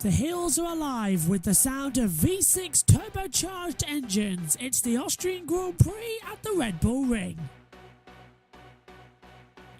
The hills are alive with the sound of V6 turbocharged engines. It's the Austrian Grand Prix at the Red Bull Ring.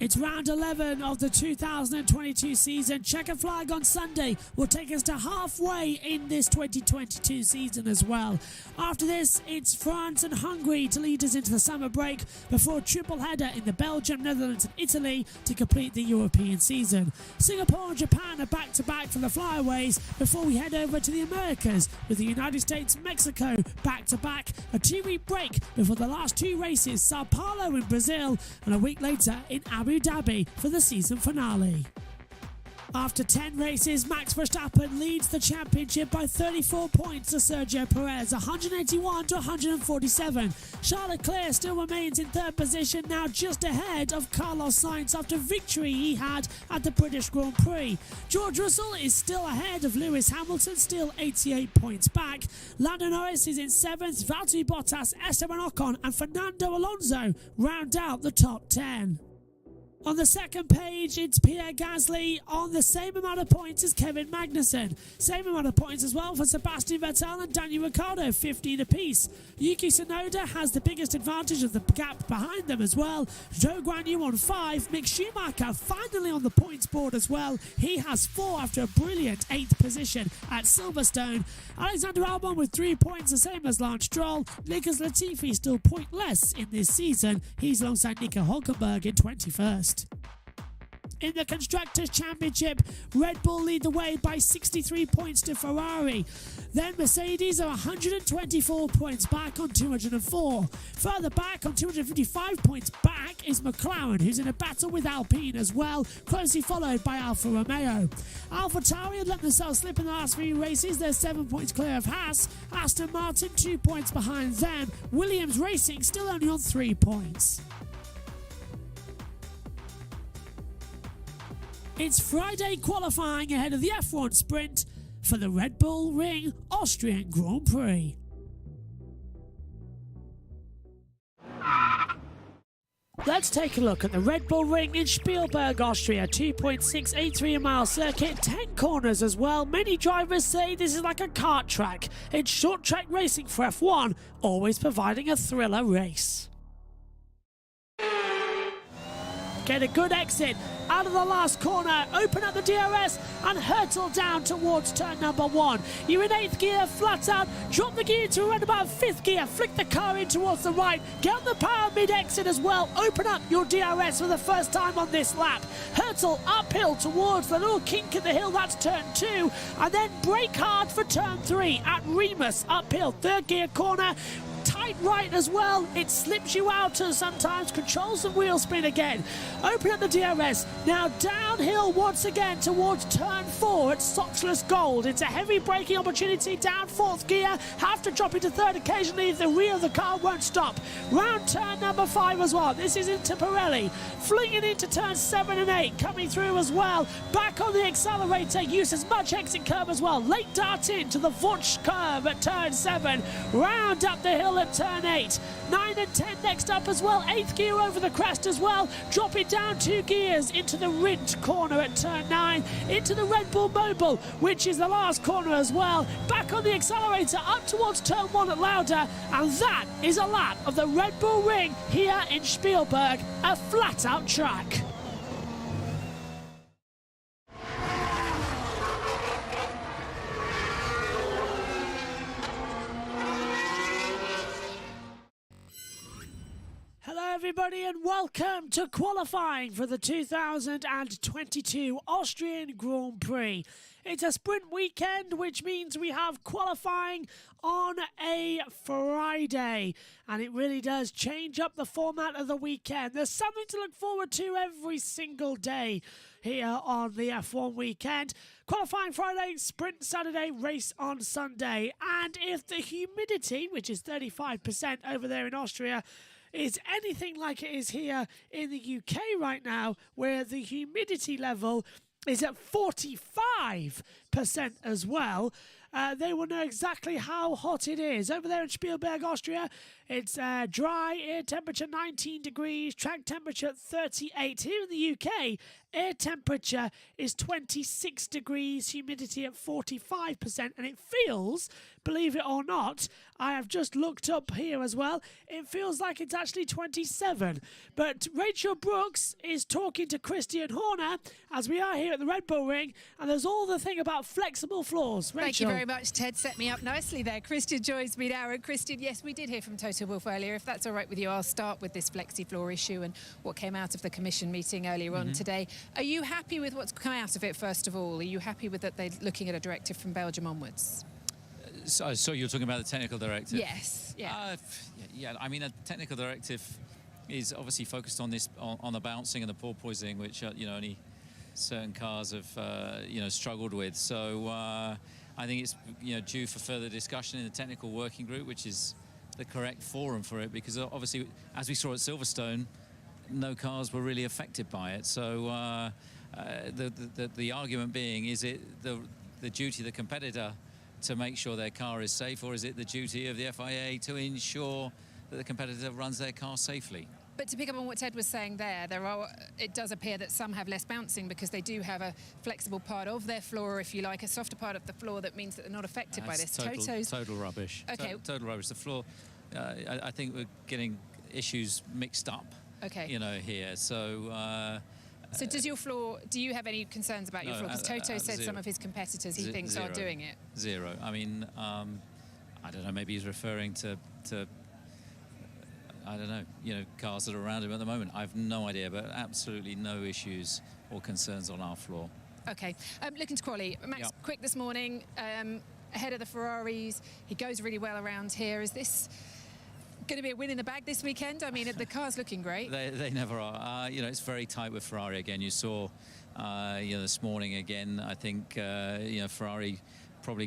It's round 11 of the 2022 season. Checker flag on Sunday will take us to halfway in this 2022 season as well. After this, it's France and Hungary to lead us into the summer break before a triple header in the Belgium, Netherlands and Italy to complete the European season. Singapore and Japan are back-to-back for the flyaways before we head over to the Americas with the United States and Mexico back-to-back. A 2-week break before the last two races, Sao Paulo in Brazil and a week later in Abu Dhabi for the season finale. After 10 races, Max Verstappen leads the championship by 34 points to Sergio Perez, 181 to 147. Charles Leclerc still remains in third position, now just ahead of Carlos Sainz after victory he had at the British Grand Prix. George Russell is still ahead of Lewis Hamilton, still 88 points back. Lando Norris is in 7th, Valtteri Bottas, Esteban Ocon and Fernando Alonso round out the top 10. On the second page, it's Pierre Gasly on the same amount of points as Kevin Magnussen. Same amount of points as well for Sebastian Vettel and Daniel Ricciardo, 15 apiece. Yuki Tsunoda has the biggest advantage of the gap behind them as well. Zhou Guanyu on 5. Mick Schumacher finally on the points board as well. He has 4 after a brilliant 8th position at Silverstone. Alexander Albon with 3 points, the same as Lance Stroll. Nicholas Latifi still pointless in this season. He's alongside Nico Hülkenberg in 21st. In the Constructors' Championship, Red Bull lead the way by 63 points to Ferrari. Then Mercedes are 124 points back on 204. Further back on 255 points back is McLaren, who's in a battle with Alpine as well, closely followed by Alfa Romeo. AlphaTauri let themselves slip in the last few races. They're 7 points clear of Haas. Aston Martin 2 points behind them. Williams Racing still only on 3 points. It's Friday qualifying ahead of the F1 sprint for the Red Bull Ring Austrian Grand Prix. Let's take a look at the Red Bull Ring in Spielberg, Austria. 2.683 mile circuit, 10 corners as well. Many drivers say this is like a kart track. It's short track racing for F1, always providing a thriller race. Get a good exit out of the last corner, open up the DRS and hurtle down towards turn number 1. You're in 8th gear, flat out, drop the gear to around about 5th gear, flick the car in towards the right, get on the power mid-exit as well, open up your DRS for the first time on this lap, hurtle uphill towards the little kink in the hill, that's turn 2, and then brake hard for turn 3 at Remus, uphill, 3rd gear corner, tight right as well, it slips you out and sometimes controls the wheel spin again. Open up the DRS, now downhill once again towards turn 4 at Soxless Gold. It's a heavy braking opportunity down 4th gear, have to drop into 3rd occasionally if the rear of the car won't stop. Round turn number 5 as well, this is into Pirelli, flinging into turn 7 and 8, coming through as well, back on the accelerator, use as much exit curve as well, late dart into the Burch curve at turn 7, round up the hill at turn 8, 9 and 10 next up as well, 8th gear over the crest as well, drop it down 2 gears into the Rindt corner at turn 9, into the Red Bull Mobile, which is the last corner as well, back on the accelerator up towards turn 1 at Lauda, and that is a lap of the Red Bull Ring here in Spielberg, a flat out track. Everybody, and welcome to qualifying for the 2022 Austrian Grand Prix. It's a sprint weekend, which means we have qualifying on a Friday, and it really does change up the format of the weekend. There's something to look forward to every single day here on the F1 weekend. Qualifying Friday, sprint Saturday, race on Sunday, and if the humidity, which is 35% over there in Austria, is anything like it is here in the UK right now, where the humidity level is at 45%. 50% as well, they will know exactly how hot it is. Over there in Spielberg, Austria, it's dry, air temperature 19 degrees, track temperature 38. Here in the UK, air temperature is 26 degrees, humidity at 45%, and it feels, believe it or not, I have just looked up here as well, it feels like it's actually 27. But Rachel Brooks is talking to Christian Horner as we are here at the Red Bull Ring, and there's all the thing about flexible floors. Rachel. Thank you very much, Ted. Set me up nicely there. Christian joins me now. And Christian, yes, we did hear from Toto Wolff earlier. If that's all right with you, I'll start with this flexi floor issue and what came out of the commission meeting earlier on today. Are you happy with what's come out of it, first of all? Are you happy with that they're looking at a directive from Belgium onwards? So you're talking about the technical directive? Yes. Yeah. Yeah. I mean, a technical directive is obviously focused on this, on the bouncing and the porpoising, which only certain cars have struggled with. So I think it's due for further discussion in the technical working group, which is the correct forum for it, because obviously, as we saw at Silverstone, no cars were really affected by it. So the argument being, is it the duty of the competitor to make sure their car is safe, or is it the duty of the FIA to ensure that the competitor runs their car safely? But to pick up on what Ted was saying there, it does appear that some have less bouncing because they do have a flexible part of their floor, if you like, a softer part of the floor that means that they're not affected by this. Total rubbish. Okay. Total rubbish. The floor, I think we're getting issues mixed up. Okay. Here. So. So does your floor, do you have any concerns about your floor? Because Toto said zero. Some of his competitors he thinks are doing it. Zero. I mean, I don't know, maybe he's referring to I don't know, cars that are around him at the moment. I have no idea, but absolutely no issues or concerns on our floor. Okay. Looking to Crawley. Max Quick this morning, ahead of the Ferraris. He goes really well around here. Is this going to be a win in the bag this weekend? I mean, the car's looking great. They never are. It's very tight with Ferrari again. You saw, this morning again. I think, Ferrari probably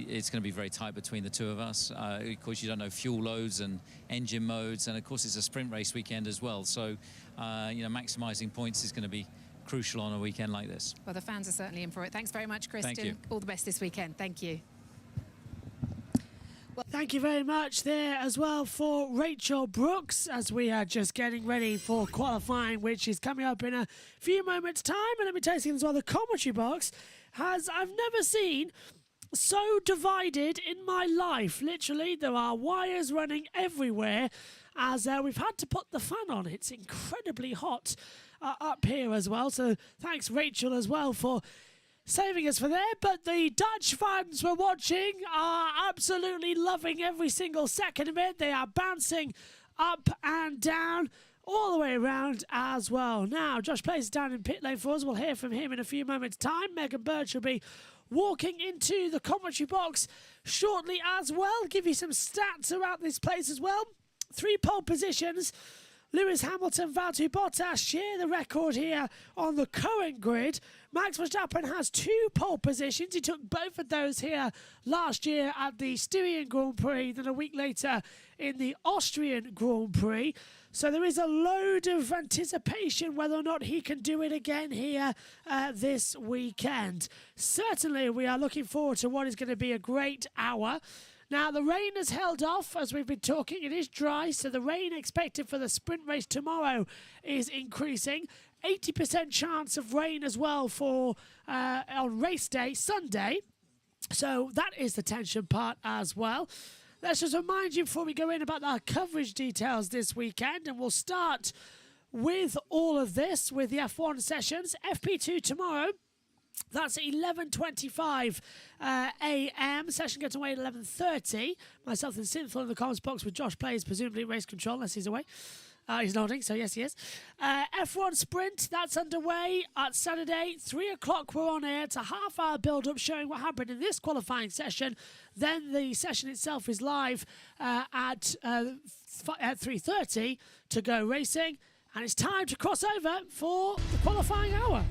it's going to be very tight between the two of us. Of course, you don't know fuel loads and engine modes, and of course, it's a sprint race weekend as well. So, maximising points is going to be crucial on a weekend like this. Well, the fans are certainly in for it. Thanks very much, Christian. Thank you. All the best this weekend. Thank you. Thank you very much there as well for Rachel Brooks, as we are just getting ready for qualifying, which is coming up in a few moments' time. And let me tell you as well, the commentary box I've never seen so divided in my life. Literally, there are wires running everywhere as we've had to put the fan on. It's incredibly hot up here as well. So thanks, Rachel, as well, for saving us for there. But the Dutch fans we're watching are absolutely loving every single second of it. They are bouncing up and down all the way around as well. Now, JoshPlayz is down in pit lane for us. We'll hear from him in a few moments' time. Megan Burch will be walking into the commentary box shortly as well. Give you some stats about this place as well. 3 pole positions. Lewis Hamilton, Valtteri Bottas share the record here on the current grid. Max Verstappen has 2 pole positions. He took both of those here last year at the Styrian Grand Prix, then a week later in the Austrian Grand Prix. So there is a load of anticipation whether or not he can do it again here this weekend. Certainly, we are looking forward to what is going to be a great hour. Now, the rain has held off as we've been talking. It is dry, so the rain expected for the sprint race tomorrow is increasing. 80% chance of rain as well for on race day, Sunday. So that is the tension part as well. Let's just remind you before we go in about our coverage details this weekend, and we'll start with all of this with the F1 sessions. FP2 tomorrow. That's 11:25 a.m. Session gets away at 11:30. Myself and Synthol in the comments box with JoshPlayz, presumably race control, unless he's away. He's nodding, so yes, he is. F1 Sprint, that's underway at Saturday. 3 o'clock, we're on air. It's a half-hour build-up showing what happened in this qualifying session. Then the session itself is live at 3:30 to go racing. And it's time to cross over for the qualifying hour.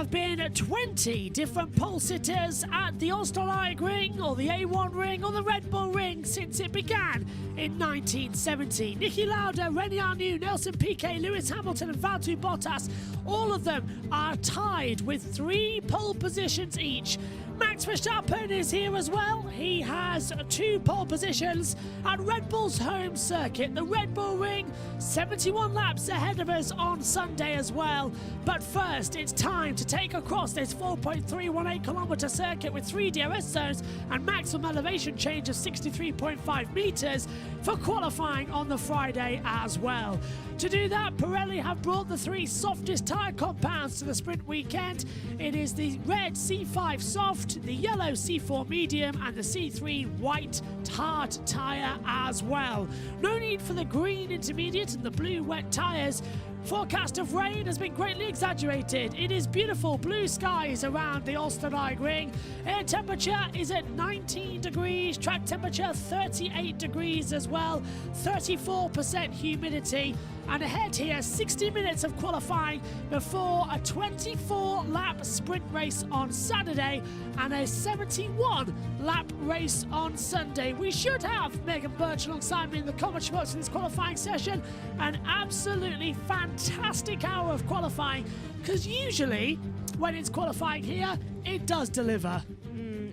have been 20 different pole sitters at the Oostenrijk Ring, or the A1 Ring, or the Red Bull Ring since it began in 1970. Niki Lauda, Rene Arnoux, Nelson Piquet, Lewis Hamilton and Valtteri Bottas, all of them are tied with 3 pole positions each. Max Verstappen is here as well. He has 2 pole positions at Red Bull's home circuit, the Red Bull Ring, 71 laps ahead of us on Sunday as well. But first, it's time to take across this 4.318 kilometre circuit with 3 DRS zones and maximum elevation change of 63.5 metres for qualifying on the Friday as well. To do that, Pirelli have brought the 3 softest tyre compounds to the sprint weekend. It is the red C5 soft, the yellow C4 medium and the C3 white hard tyre as well. No need for the green intermediate and the blue wet tyres. Forecast of rain has been greatly exaggerated. It is beautiful blue skies around the Oostenrijk Ring. Air temperature is at 19 degrees, track temperature 38 degrees as well, 34% humidity. And ahead here, 60 minutes of qualifying before a 24-lap sprint race on Saturday and a 71-lap race on Sunday. We should have Megan Burch alongside me in the commentary box in this qualifying session. An absolutely fantastic hour of qualifying, because usually when it's qualifying here, it does deliver.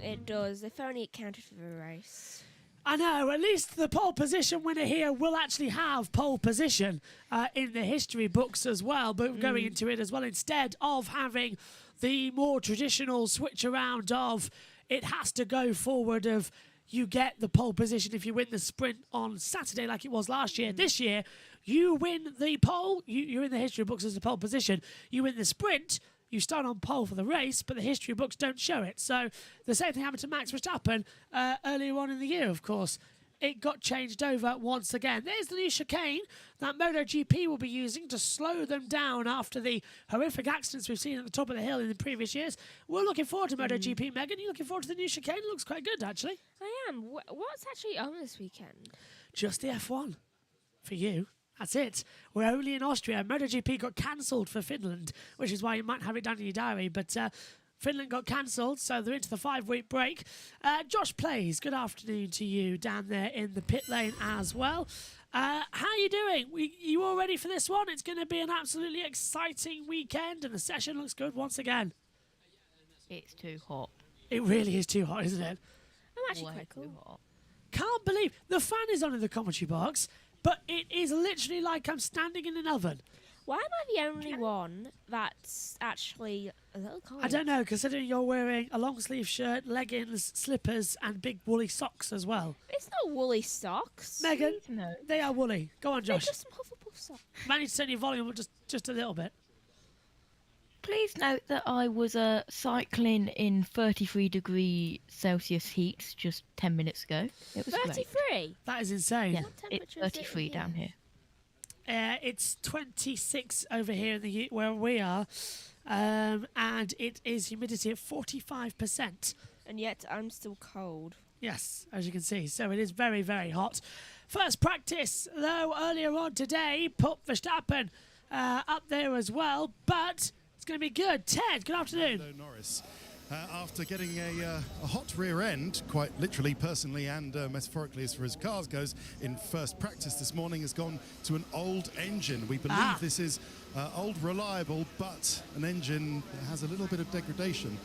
It does. If only it counted for the race. I know, at least the pole position winner here will actually have pole position in the history books as well, but going into it as well, instead of having the more traditional switch around of it has to go forward of you get the pole position if you win the sprint on Saturday like it was last year. This year, you win the pole, you're in the history books as a pole position, you win the sprint, you start on pole for the race, but the history books don't show it. So the same thing happened to Max Verstappen earlier on in the year, of course. It got changed over once again. There's the new chicane that MotoGP will be using to slow them down after the horrific accidents we've seen at the top of the hill in the previous years. We're looking forward to MotoGP, Megan. Are you looking forward to the new chicane? It looks quite good, actually. I am. What's actually on this weekend? Just the F1 for you. That's it. We're only in Austria. MotoGP got cancelled for Finland, which is why you might have it down in your diary. But Finland got cancelled, so they're into the 5-week break. JoshPlayz, good afternoon to you down there in the pit lane as well. How are you doing? You all ready for this one? It's going to be an absolutely exciting weekend, and the session looks good once again. It's too hot. It really is too hot, isn't it? I'm actually Way quite too cool. hot. Can't believe the fan is on in the commentary box, but it is literally like I'm standing in an oven. Why am I the only one that's actually a little cold? I don't know, considering you're wearing a long sleeve shirt, leggings, slippers, and big woolly socks as well. It's not woolly socks. Megan, No. they are woolly. Go on, They're Josh. just some Hufflepuff socks. Manage to turn your volume up just a little bit. Please note that I was cycling in 33-degree Celsius heat just 10 minutes ago. It was great. 33? That is insane. Yeah, What it's temperature is it 33 here? down here. It's 26 over here in the where we are, and it is humidity at 45%. And yet I'm still cold. Yes, as you can see. So it is very, very hot. First practice, though, earlier on today, put Verstappen up there as well, but it's going to be good. Ted, good afternoon. Hello, Norris. After getting a hot rear end, quite literally, personally, and metaphorically as far as cars goes, in first practice this morning, has gone to an old engine. We believe this is old, reliable, but an engine that has a little bit of degradation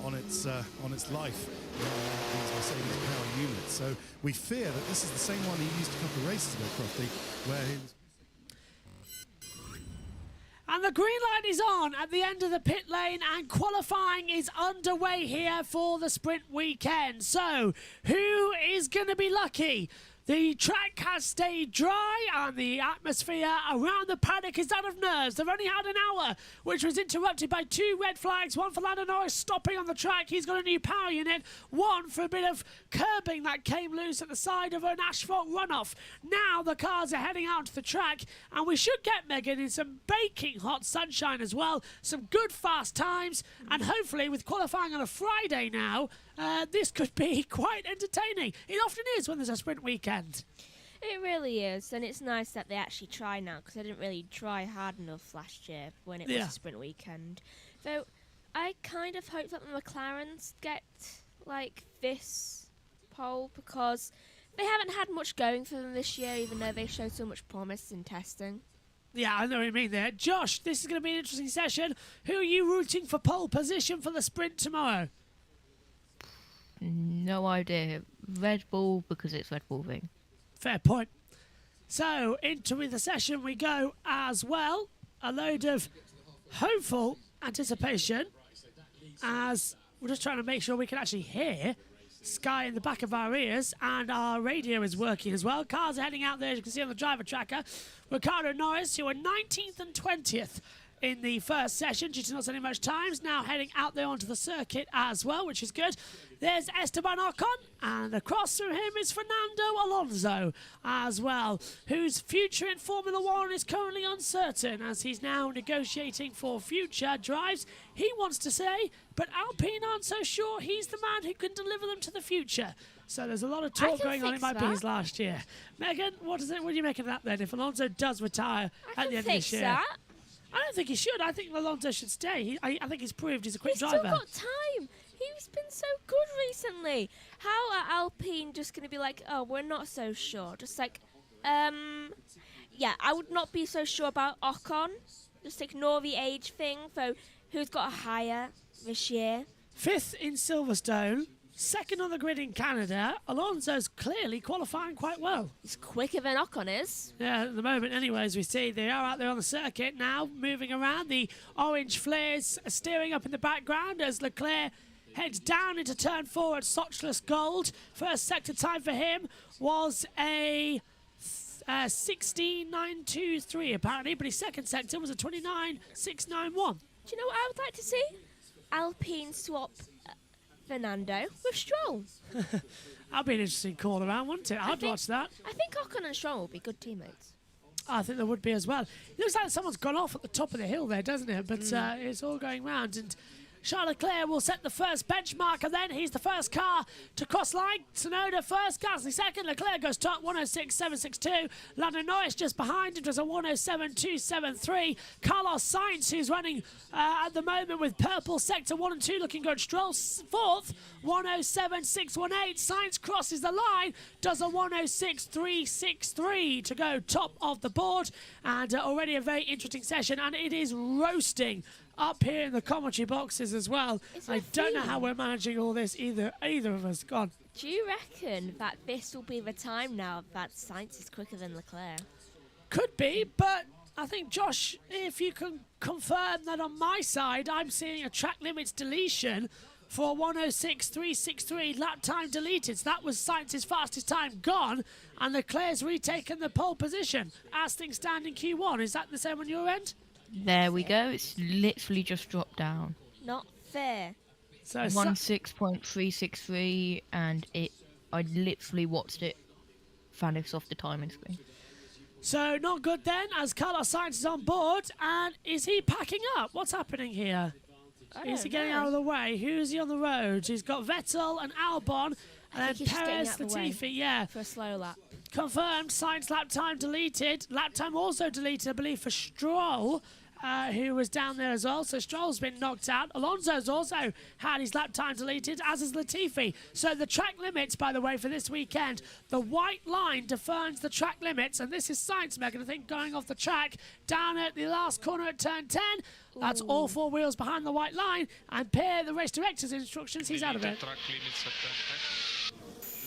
on its life. These Mercedes power units. So we fear that this is the same one he used a couple of races ago, Crofty, where he was. And the green light is on at the end of the pit lane, and qualifying is underway here for the sprint weekend. So, who is going to be lucky? The track has stayed dry and the atmosphere around the paddock is out of nerves. They've only had an hour, which was interrupted by 2 red flags, one for Lando Norris stopping on the track. He's got a new power unit, one for a bit of curbing that came loose at the side of an asphalt runoff. Now the cars are heading out to the track, and we should get, Megan, in some baking hot sunshine as well. Some good fast times, and hopefully with qualifying on a Friday now, this could be quite entertaining. It often is when there's a sprint weekend. It really is, and it's nice that they actually try now, because they didn't really try hard enough last year when it was a sprint weekend. Though, I kind of hope that the McLarens get, like, this pole because they haven't had much going for them this year, even though they showed so much promise in testing. Yeah, I know what you mean there. Josh, this is going to be an interesting session. Who are you rooting for pole position for the sprint tomorrow? No idea. Red Bull because it's Red Bull ring. Fair point. So, into the session we go as well. A load of hopeful anticipation as we're just trying to make sure we can actually hear Sky in the back of our ears, and our radio is working as well. Cars are heading out there, as you can see on the driver tracker. Ricardo Norris, who were 19th and 20th in the first session due to not spending much time, is now heading out there onto the circuit as well, which is good. There's Esteban Ocon, and across from him is Fernando Alonso as well, whose future in Formula One is currently uncertain as he's now negotiating for future drives. He wants to say, but Alpine aren't so sure he's the man who can deliver them to the future. So there's a lot of talk going on. It might be his last year. Megan, what do you make of that then? If Alonso does retire at the end of this year? I don't think he should. I think Alonso should stay. I think he's proved he's a quick driver. He's still got time. He's been so good recently. How are Alpine just going to be like, oh, we're not so sure? Just like, yeah, I would not be so sure about Ocon. Just ignore the age thing for who's got a higher this year. 5th in Silverstone, 2nd on the grid in Canada. Alonso's clearly qualifying quite well. He's quicker than Ocon is. Yeah, at the moment anyway, as we see, they are out there on the circuit now, moving around. The orange flares steering up in the background as Leclerc heads down into turn 4 at Sochless Gold. First sector time for him was a 16.923 apparently, but his second sector was a 29.691. Do you know what I would like to see? Alpine swap Fernando with Stroll. That'd be an interesting call around, wouldn't it? I'd watch that. I think Ocon and Stroll will be good teammates. I think there would be as well. It looks like someone's gone off at the top of the hill there, doesn't it? But it's all going round, and Charles Leclerc will set the first benchmark, and then he's the first car to cross line. Tsunoda first, Gasly second. Leclerc goes top, 106.762. Lando Norris just behind him, does a 107.273. Carlos Sainz, who's running at the moment with purple sector 1 and 2, looking good. Stroll fourth, 107.618. Sainz crosses the line, does a 106.363 to go top of the board. And already a very interesting session, and it is roasting up here in the commentary boxes as well. I don't know how we're managing all this either of us. God. Do you reckon that this will be the time now that Sainz is quicker than Leclerc? Could be, but I think, Josh, if you can confirm that on my side, I'm seeing a track limits deletion for 106.363 lap time deleted. So that was Sainz's fastest time gone, and Leclerc's retaken the pole position as things stand in Q1. Is that the same on your end? There we go. It's literally just dropped down. Not fair. So 16.363, and I literally watched it vanish off the timing screen. So not good then, as Carlos Sainz is on board, and is he packing up? What's happening here? Is he getting out of the way? Who's he on the road? He's got Vettel and Albon, and then Perez, Latifi, yeah. For a slow lap. Confirmed, Sainz lap time deleted. Lap time also deleted, I believe, for Stroll, who was down there as well. So Stroll's been knocked out. Alonso's also had his lap time deleted, as is Latifi. So the track limits, by the way, for this weekend, the white line defines the track limits. And this is Sainz, Megan, I think, going off the track down at the last corner at turn 10. That's all 4 wheels behind the white line. And per the race director's instructions, he's out of it.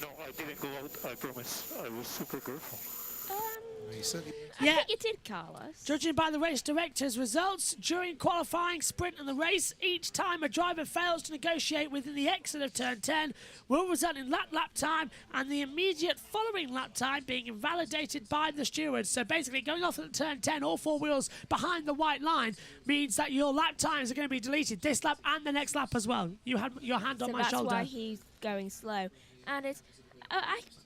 No, I didn't go out, I promise. I was super careful. He certainly I think you did, Carlos. Judging by the race director's results, during qualifying, sprint and the race, each time a driver fails to negotiate within the exit of turn 10 will result in lap time and the immediate following lap time being invalidated by the stewards. So basically going off at turn 10, all 4 wheels behind the white line means that your lap times are going to be deleted this lap and the next lap as well. You had your hand on my shoulder. That's why he's going slow. And it's...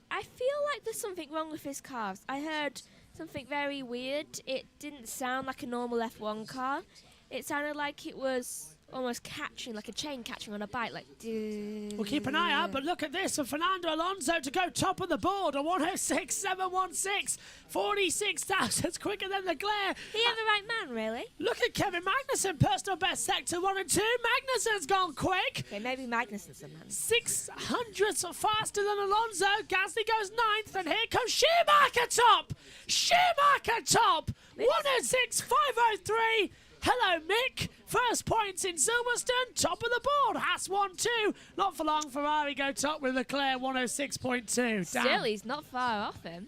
I feel like there's something wrong with his cars. I heard something very weird. It didn't sound like a normal F1 car. It sounded like it was almost catching, like a chain catching on a bike, like. We'll keep an eye out, but look at this for Fernando Alonso to go top of the board, a 106.716, 46 thousandths quicker than Leclerc. He had the right man, really. Look at Kevin Magnussen, personal best sector 1 and 2. Magnussen's gone quick. Okay, maybe Magnussen's the man. 600ths faster than Alonso. Gasly goes 9th, and here comes Schumacher top. Schumacher top. 106.503. Hello, Mick. First points in Silverstone, top of the board. Haas 1-2. Not for long, Ferrari go top with Leclerc 106.2. Still, he's not far off him.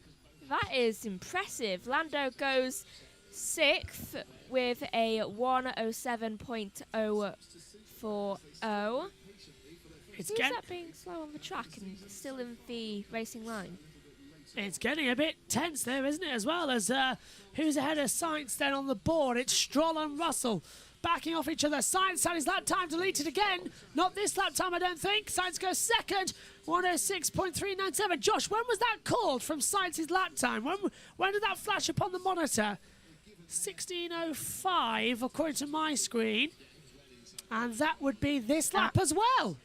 That is impressive. Lando goes 6th with a 107.040. It's Who's that being slow on the track and still in the racing line? It's getting a bit tense there, isn't it, as well as who's ahead of Sainz then on the board? It's Stroll and Russell backing off each other. Sainz had his lap time deleted again. Not this lap time, I don't think. Sainz goes second, 106.397. Josh, when was that called from Sainz's lap time? When did that flash up on the monitor? 16:05, according to my screen. And that would be this lap as well.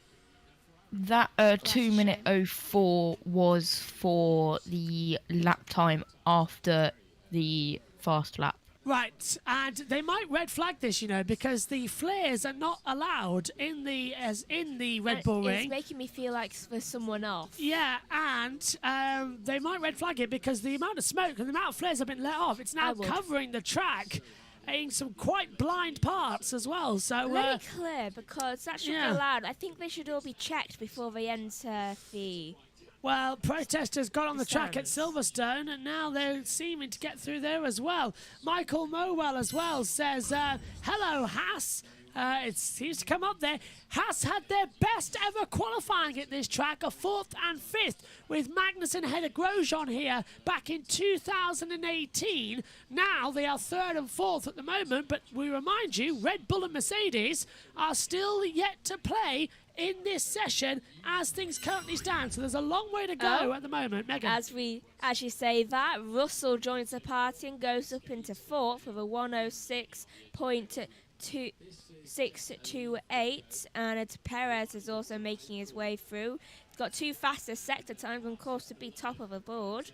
That 2-minute 04 was for the lap time after the fast lap. Right, and they might red flag this, you know, because the flares are not allowed in the Red Bull ring. It's making me feel like there's someone off. Yeah, and they might red flag it because the amount of smoke and the amount of flares have been let off. It's now covering the track in some quite blind parts as well. So let it clear, because that should be allowed. I think they should all be checked before they enter the. Well, protesters got on the track at Silverstone, and now they're seeming to get through there as well. Michael Mowell as well says, hello, Haas. It seems to come up there. Haas had their best ever qualifying at this track, a 4th and 5th, with Magnussen ahead of Grosjean here back in 2018. Now they are 3rd and 4th at the moment, but we remind you, Red Bull and Mercedes are still yet to play in this session as things currently stand. So there's a long way to go at the moment. Megan. As you say that, Russell joins the party and goes up into 4th with a 106.628, and Perez is also making his way through. He's got 2 fastest sector times, and of course to be top of the board.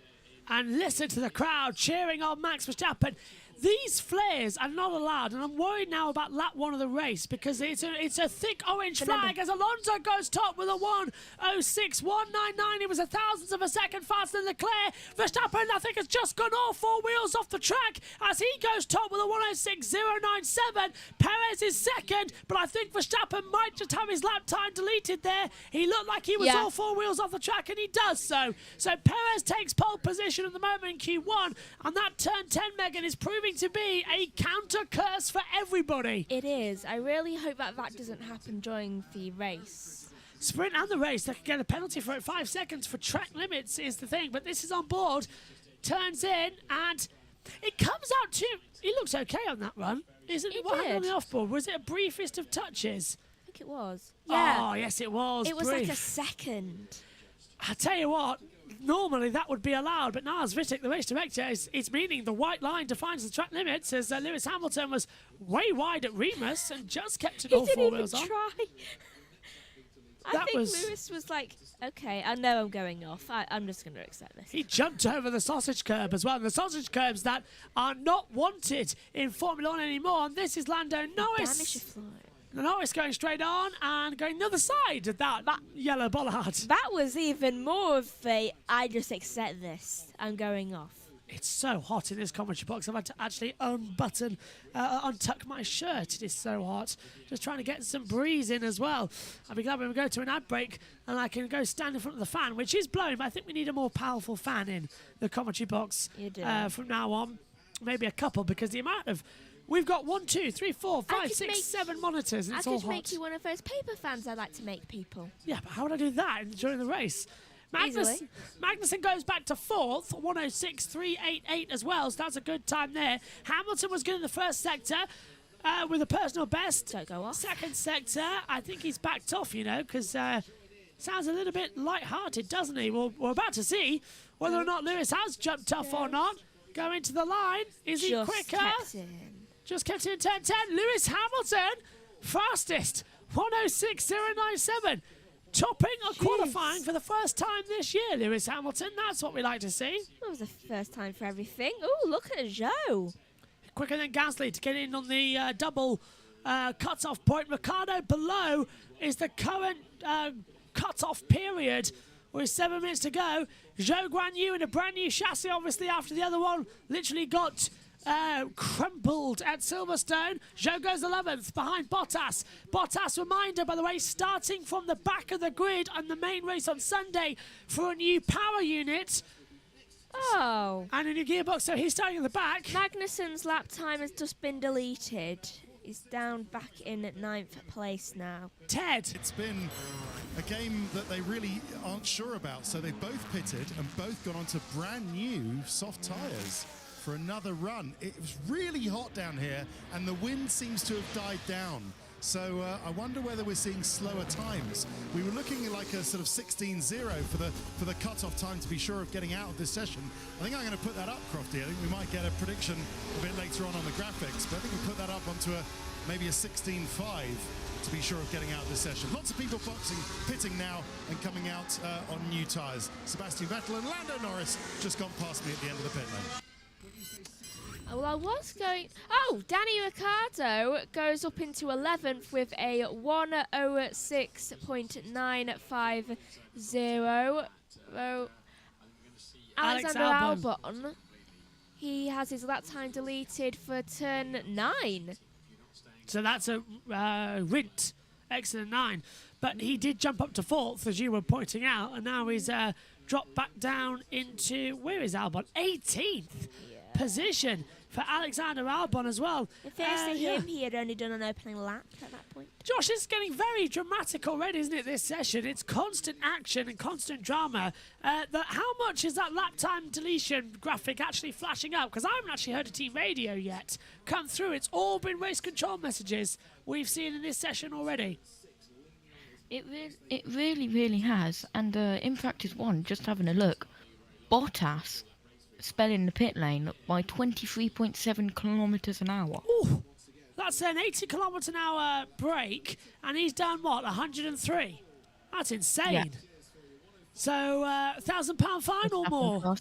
And listen to the crowd cheering on Max Verstappen. These flares are not allowed, and I'm worried now about lap 1 of the race because it's a thick orange flag as Alonso goes top with a 106.199. He was a thousandth of a second faster than Leclerc. Verstappen, I think, has just gone all 4 wheels off the track as he goes top with a 106.097. Perez is second, but I think Verstappen might just have his lap time deleted there. He looked like he was all 4 wheels off the track, and he does so. So Perez takes pole position at the moment in Q1, and that turn 10, Megan, is proving to be a counter curse for everybody. It is. I really hope that doesn't happen during the race. Sprint and the race, they could get a penalty for it. 5 seconds for track limits is the thing, but this is on board. Turns in, and it comes out to... He looks okay on that run. Isn't it? What happened on the off-board? Was it a briefest of touches? I think it was. Yeah. Oh, yes, it was. It was like a second. I tell you what, normally that would be allowed, but now as Vitek, the race director, it's meaning the white line defines the track limits as Lewis Hamilton was way wide at Remus and just kept it all 4 wheels on. Try. I think Lewis was like, okay, I know I'm going off. I'm just going to accept this. He jumped over the sausage curb as well. And the sausage curbs that are not wanted in Formula 1 anymore. And this is Lando Norris. Norris going straight on and going the other side of that yellow bollard. That was even more of a, I just accept this. I'm going off. It's so hot in this commentary box. I've had to actually untuck my shirt. It is so hot. Just trying to get some breeze in as well. I'll be glad when we go to an ad break and I can go stand in front of the fan, which is blowing, but I think we need a more powerful fan in the commentary box from now on. Maybe a couple, because the amount of... We've got 1, 2, 3, 4, 5, 6, 7 monitors. And it's all hot. I could make you one of those paper fans I like to make people. Yeah, but how would I do that during the race? Magnussen goes back to 4th, 106.388 as well, so that's a good time there. Hamilton was good in the first sector with a personal best. Don't go off. Second sector, I think he's backed off, you know, because sounds a little bit light-hearted, doesn't he? Well, we're about to see whether or not Lewis has jumped off or not. Going to the line. Is he quicker? Kept in. Just kept in turn 10. Lewis Hamilton Fastest, 106.097. Topping or qualifying for the first time this year, Lewis Hamilton. That's what we like to see. That was the first time for everything. Oh, look at Joe. Quicker than Gasly to get in on the double cut-off point. Ricciardo below is the current cut-off period. With 7 minutes to go. Zhou Guanyu in a brand new chassis, obviously, after the other one literally got crumpled at Silverstone. Zhou goes 11th behind Bottas. Bottas, reminder, by the way, starting from the back of the grid on the main race on Sunday for a new power unit. Oh. And a new gearbox, so he's starting at the back. Magnussen's lap time has just been deleted. He's down back in at 9th place now. Ted. It's been a game that they really aren't sure about, so they've both pitted and both gone onto brand new soft tyres for another run. It was really hot down here and the wind seems to have died down. So I wonder whether we're seeing slower times. We were looking at like a sort of 16-0 for the cut-off time to be sure of getting out of this session. I think I'm going to put that up, Crofty. I think we might get a prediction a bit later on the graphics, but I think we put that up onto maybe a 16-5 to be sure of getting out of this session. Lots of people pitting now and coming out on new tyres. Sebastian Vettel and Lando Norris just gone past me at the end of the pit lane. Well, I was going... Oh, Danny Ricciardo goes up into 11th with a 106.950. Alexander Albon, he has his lap time deleted for turn 9. So that's a Rint, excellent 9. But he did jump up to 4th, as you were pointing out, and now he's dropped back down into... Where is Albon? 18th position for Alexander Albon as well. In fairness to him, he had only done an opening lap at that point. Josh, it's getting very dramatic already, isn't it, this session? It's constant action and constant drama. How much is that lap time deletion graphic actually flashing up? Because I haven't actually heard a team radio yet come through. It's all been race control messages we've seen in this session already. It really has. And in practice one, just having a look, Bottas spelling the pit lane by 23.7 kilometres an hour. Ooh, that's an 80 kilometre an hour break, and he's done what, 103? That's insane. Yeah. So, £1,000 fine or more?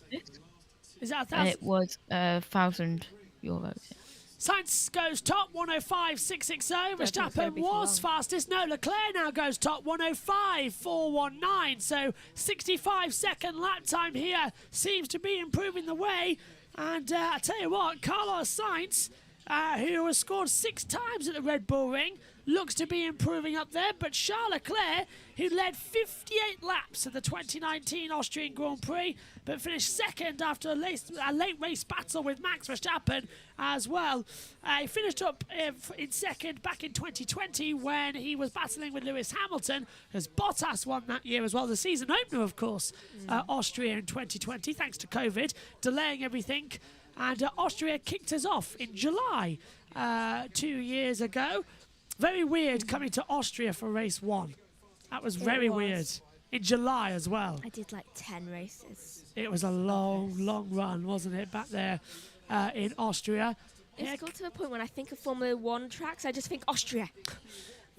Is that 1,000? It was €1,000. Yeah. Sainz goes top, 105.660. Verstappen was fastest. No, Leclerc now goes top, 105.419. So 65-second lap time here seems to be improving the way. And I tell you what, Carlos Sainz, who has scored 6 times at the Red Bull Ring, looks to be improving up there. But Charles Leclerc, who led 58 laps at the 2019 Austrian Grand Prix, but finished second after a late race battle with Max Verstappen as well. He finished up in second back in 2020 when he was battling with Lewis Hamilton, as Bottas won that year as well. The season opener, of course, Austria in 2020, thanks to COVID, delaying everything. And Austria kicked us off in July 2 years ago. Very weird coming to Austria for race 1. That was very weird. In July as well. I did like 10 races. It was a long run, wasn't it, back there in Austria. It's got to the point when I think of Formula 1 tracks, I just think Austria.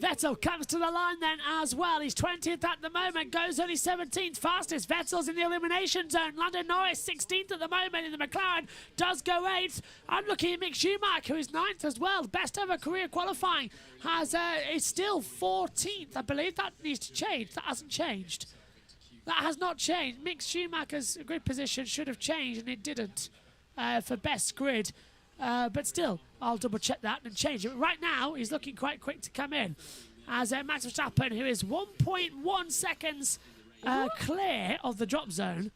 Vettel comes to the line then as well. He's 20th at the moment, goes only 17th fastest. Vettel's in the elimination zone. Lando Norris 16th at the moment in the McLaren, does go 8th. I'm looking at Mick Schumacher, who's 9th as well. Best ever career qualifying. Is still 14th, I believe. That needs to change. That hasn't changed. That has not changed. Mick Schumacher's grid position should have changed, and it didn't for best grid. But still, I'll double check that and change it. Right now, he's looking quite quick to come in. As Max Verstappen, who is 1.1 seconds clear of the drop zone,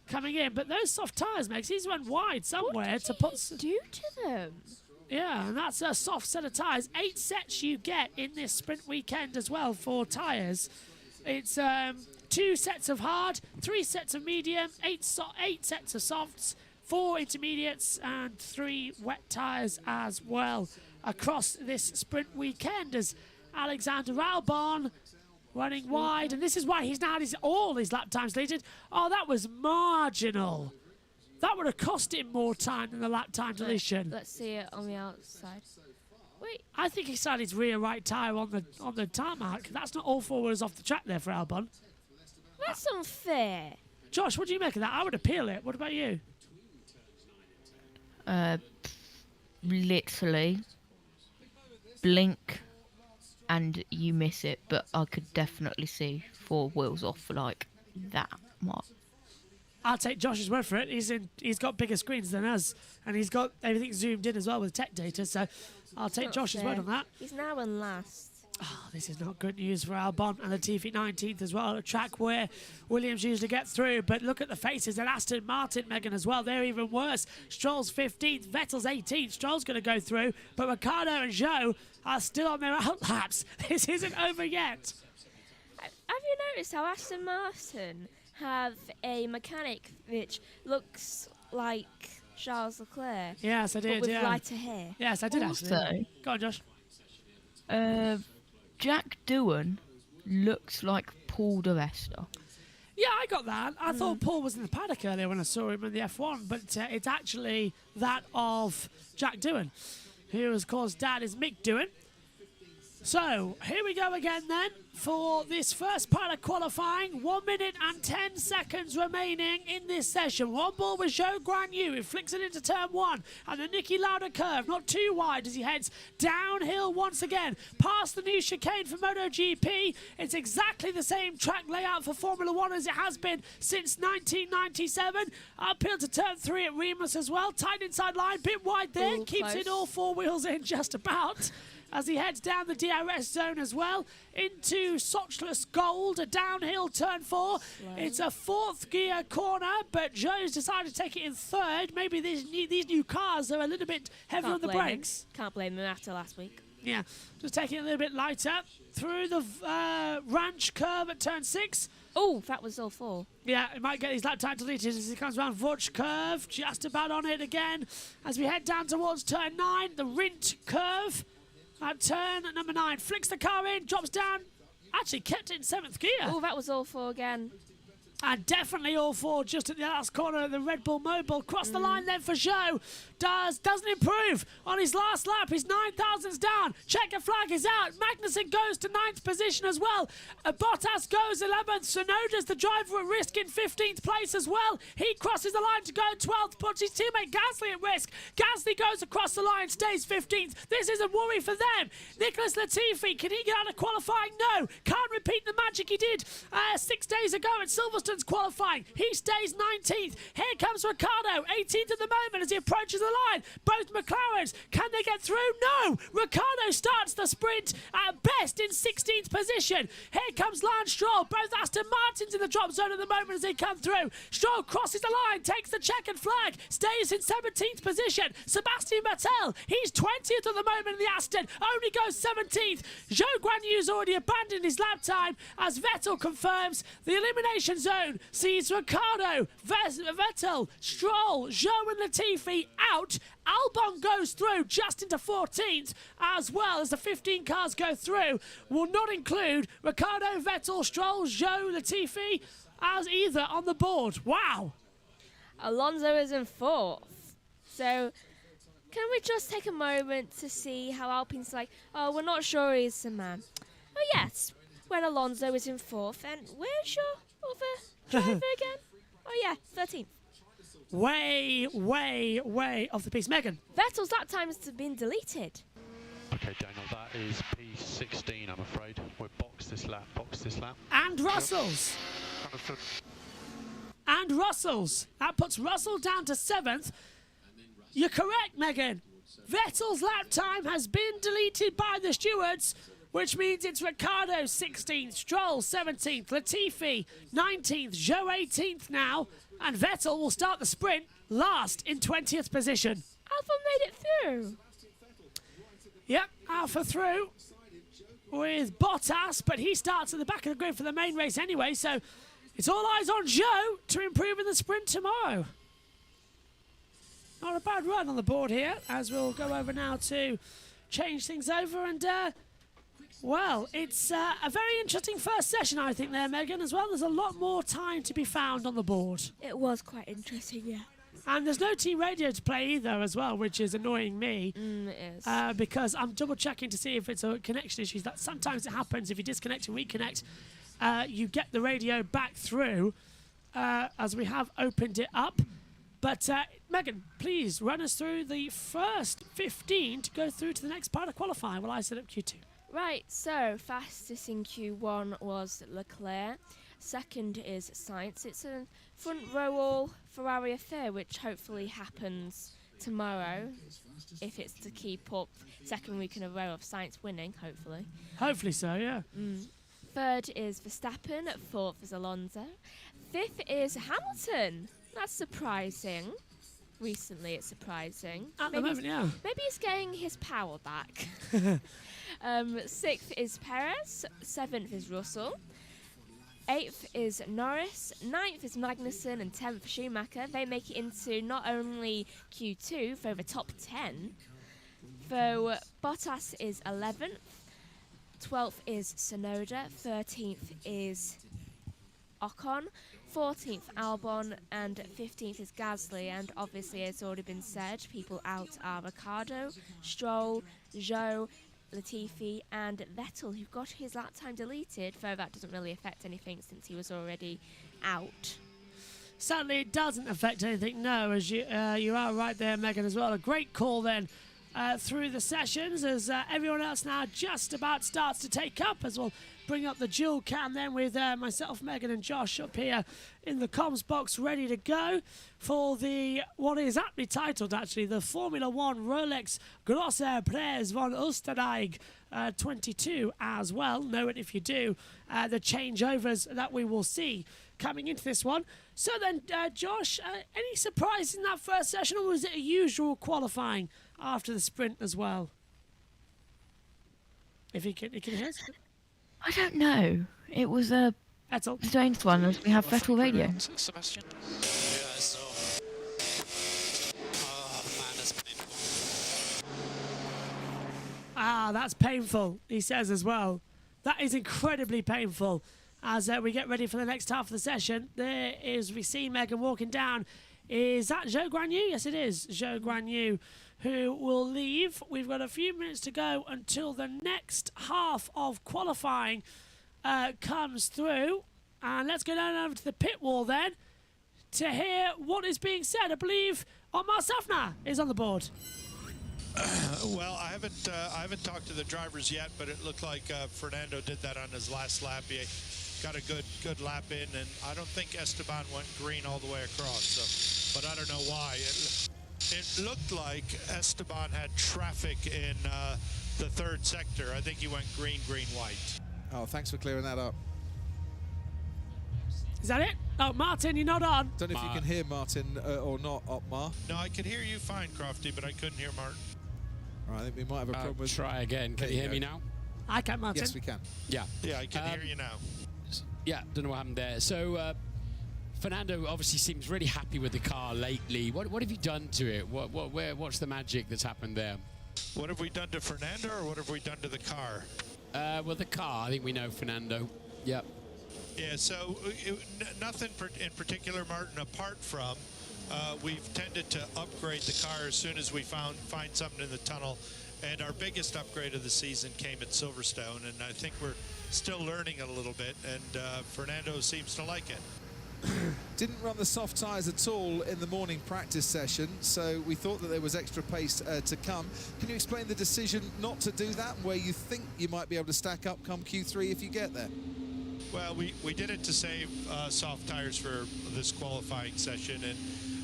coming in. But those soft tyres, Max, he's run wide somewhere to put... What did he do to them? Yeah, and that's a soft set of tyres. 8 sets you get in this sprint weekend as well for tyres. It's 2 sets of hard, 3 sets of medium, 8 sets of softs, 4 intermediates and 3 wet tyres as well across this sprint weekend, as Alexander Albon running wide, and this is why he's now had all his lap times deleted. Oh, that was marginal. That would have cost him more time than the lap time deletion. Let's see it on the outside. Wait, I think he started his rear right tyre on the tarmac. That's not all 4 wheels off the track there for Albon. that's unfair. Josh, what do you make of that? I would appeal it. What about you? Literally, blink and you miss it, but I could definitely see 4 wheels off for like that much. I'll take Josh's word for it. He's got bigger screens than us, and he's got everything zoomed in as well with tech data. So I'll take Not Josh's fair. word on that. He's now in last. Oh, this is not good news for Albon and Latifi 19th as well. A track where Williams usually get through, but look at the faces. And Aston Martin, Megan, as well. They're even worse. Stroll's 15th, Vettel's 18th. Stroll's going to go through, but Ricciardo and Zhou are still on their outlaps. This isn't over yet. Have you noticed how Aston Martin have a mechanic which looks like Charles Leclerc? Yes, I did. But with Yeah. lighter hair. Yes, I did actually. Also, Go on, Josh. Jack Doohan looks like Paul de Resta. Yeah, I got that. I thought Paul was in the paddock earlier when I saw him in the F1, but it's actually that of Jack Doohan, who, of course, dad is Mick Doohan. So, here we go again then for this first part of qualifying. 1 minute and 10 seconds remaining in this session. One ball with Zhou Guanyu, who flicks it into turn 1. And the Niki Lauda curve, not too wide as he heads downhill once again. Past the new chicane for MotoGP. It's exactly the same track layout for Formula 1 as it has been since 1997. Uphill to turn 3 at Remus as well. Tight inside line, bit wide there. Ooh, Keeps close. it all 4 wheels in just about. As he heads down the DRS zone as well, into Sochless Gold, a downhill turn 4. It's a 4th gear corner, but Zhou's decided to take it in 3rd. Maybe these new cars are a little bit heavy on the blame him. brakes. Can't blame him after last week. Yeah, just taking it a little bit lighter. Through the ranch curve at turn 6. Oh, that was all 4. Yeah, he might get his lap time deleted as he comes around Burch curve, just about on it again. As we head down towards turn 9, the Rint curve. At turn number 9, flicks the car in, drops down, actually kept it in 7th gear. Oh, that was all 4 again. And definitely all 4 just at the last corner of the Red Bull Mobile. Cross the line then for Zhou. Doesn't improve on his last lap. His 9,000's down. Checker flag is out. Magnussen goes to 9th position as well. Bottas goes 11th. Tsunoda's the driver at risk in 15th place as well. He crosses the line to go 12th, puts his teammate Gasly at risk. Gasly goes across the line, stays 15th. This is a worry for them. Nicholas Latifi, can he get out of qualifying? No. Can't repeat the magic he did 6 days ago at Silverstone's qualifying. He stays 19th. Here comes Ricciardo, 18th at the moment as he approaches the line. Both McLarens, can they get through? No! Ricciardo starts the sprint at best in 16th position. Here comes Lance Stroll. Both Aston Martins in the drop zone at the moment as they come through. Stroll crosses the line, takes the checkered flag, stays in 17th position. Sebastian Vettel, he's 20th at the moment in the Aston, only goes 17th. Zhou Guanyu's already abandoned his lap time as Vettel confirms the elimination zone sees Ricciardo, Vettel, Stroll, Zhou and Latifi out. Albon goes through just into 14th, as well as the 15 cars go through. Will not include Ricciardo, Vettel, Stroll, Zhou, Latifi as either on the board. Wow. Alonso is in 4th. So, can we just take a moment to see how Alpine's like, oh, we're not sure he's the man. Oh, yes, when Alonso is in 4th. And where's your other driver again? Oh, yeah, 13th. Way, way, way off the piece. Megan. Vettel's lap time's been deleted. Okay, Daniel, that is P16, I'm afraid. We'll box this lap. And Russell's. Understood. And Russell's. That puts Russell down to 7th. You're correct, Megan. Vettel's lap time has been deleted by the stewards, which means it's Ricciardo 16th, Stroll 17th, Latifi 19th, Zhou 18th now, and Vettel will start the sprint last in 20th position. Alpha made it through. Yep, Alpha through with Bottas, but he starts at the back of the grid for the main race anyway, so it's all eyes on Zhou to improve in the sprint tomorrow. Not a bad run on the board here, as we'll go over now to change things over. And, well, it's a very interesting first session, I think, there, Megan, as well. There's a lot more time to be found on the board. It was quite interesting, yeah. And there's no team radio to play either as well, which is annoying me. It is. Because I'm double checking to see if it's a connection issue. That sometimes it happens if you disconnect and reconnect. You get the radio back through as we have opened it up. But Megan, please run us through the first 15 to go through to the next part of qualifying while I set up Q2. Right, so fastest in Q1 was Leclerc. Second is Sainz. It's a front row all Ferrari affair, which hopefully happens tomorrow if it's to keep up second week in a row of Sainz winning, hopefully. Hopefully so, yeah. Third is Verstappen. Fourth is Alonso. Fifth is Hamilton. That's surprising. Recently, it's surprising. At the moment, yeah. Maybe he's getting his power back. Sixth is Perez. Seventh is Russell. Eighth is Norris. Ninth is Magnussen. And 10th, Schumacher. They make it into not only Q2, for the top 10. So Bottas is 11th. 12th is Tsunoda. 13th is Ocon. 14th Albon, and 15th is Gasly, and obviously it's already been said, people out are Ricciardo, Stroll, Zhou, Latifi and Vettel, who got his lap time deleted, though that doesn't really affect anything since he was already out. Sadly, it doesn't affect anything, no, as you are right there, Megan, as well. A great call then through the sessions as everyone else now just about starts to take up, as we'll bring up the dual cam then with myself, Megan and Josh up here in the comms box ready to go for the, what is aptly titled actually, the Formula 1 Rolex Grosser Preis von Österreich 22 as well. Know it if you do. The changeovers that we will see coming into this one. So then, Josh, any surprise in that first session, or was it a usual qualifying after the sprint as well? If you can hear us? I don't know. It was a strange one as we have Vettel radio. Sebastian? Yeah, so... Oh, man, that's painful. Ah, that's painful, he says as well. That is incredibly painful. As we get ready for the next half of the session, we see Megan walking down. Is that Zhou Guanyu? Yes, it is Zhou Guanyu, who will leave. We've got a few minutes to go until the next half of qualifying comes through. And let's go down over to the pit wall then to hear what is being said. I believe Otmar Safnauer is on the board. Well, I haven't talked to the drivers yet, but it looked like Fernando did that on his last lap. He got a good lap in, and I don't think Esteban went green all the way across. So, but I don't know why. It looked like Esteban had traffic in the third sector. I think he went green, white. Oh, thanks for clearing that up. Is that it? Oh, Martin, you're not on. Don't know if you can hear Martin or not, Otmar. No, I could hear you fine, Crofty, but I couldn't hear Martin. All right, I think we might have a problem with... Try again. Can you hear me now? I can, Martin. Yes, we can. Yeah. Yeah, I can hear you now. Yeah, don't know what happened there. So, Fernando obviously seems really happy with the car lately. What have you done to it? What's the magic that's happened there? What have we done to Fernando, or what have we done to the car? Well, the car, I think we know Fernando. Yep. Yeah, so nothing in particular, Martin, apart from we've tended to upgrade the car as soon as we find something in the tunnel. And our biggest upgrade of the season came at Silverstone, and I think we're still learning it a little bit, and Fernando seems to like it. Didn't run the soft tyres at all in the morning practice session, so we thought that there was extra pace to come. Can you explain the decision not to do that, and where you think you might be able to stack up come Q3 if you get there? Well, we did it to save soft tires for this qualifying session, and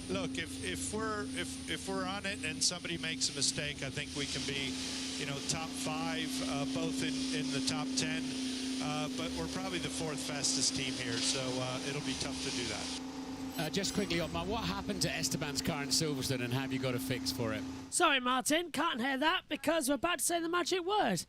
look, if we're on it and somebody makes a mistake, I think we can be, top 5, both in the top 10. But we're probably the 4th fastest team here, so it'll be tough to do that. Just quickly, Otmar, what happened to Esteban's car in Silverstone, and have you got a fix for it? Sorry, Martin, can't hear that because we're about to say the magic word.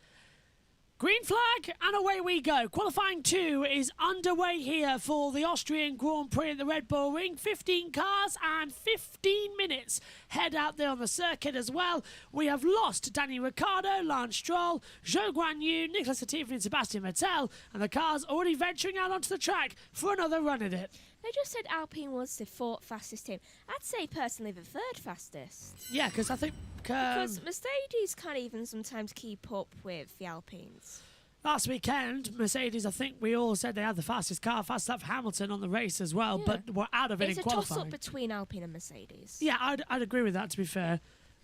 Green flag, and away we go. Qualifying 2 is underway here for the Austrian Grand Prix at the Red Bull Ring. 15 cars and 15 minutes head out there on the circuit as well. We have lost Danny Ricciardo, Lance Stroll, Zhou Guanyu, Nicholas Latifi and Sebastian Vettel, and the cars already venturing out onto the track for another run at it. They just said Alpine was the 4th fastest team. I'd say personally the 3rd fastest. Yeah, because I think... because Mercedes can't even sometimes keep up with the Alpines. Last weekend, Mercedes, I think we all said they had the fastest car, fastest lap for Hamilton on the race as well, but were out of it in qualifying. It's a toss-up between Alpine and Mercedes. Yeah, I'd agree with that, to be fair,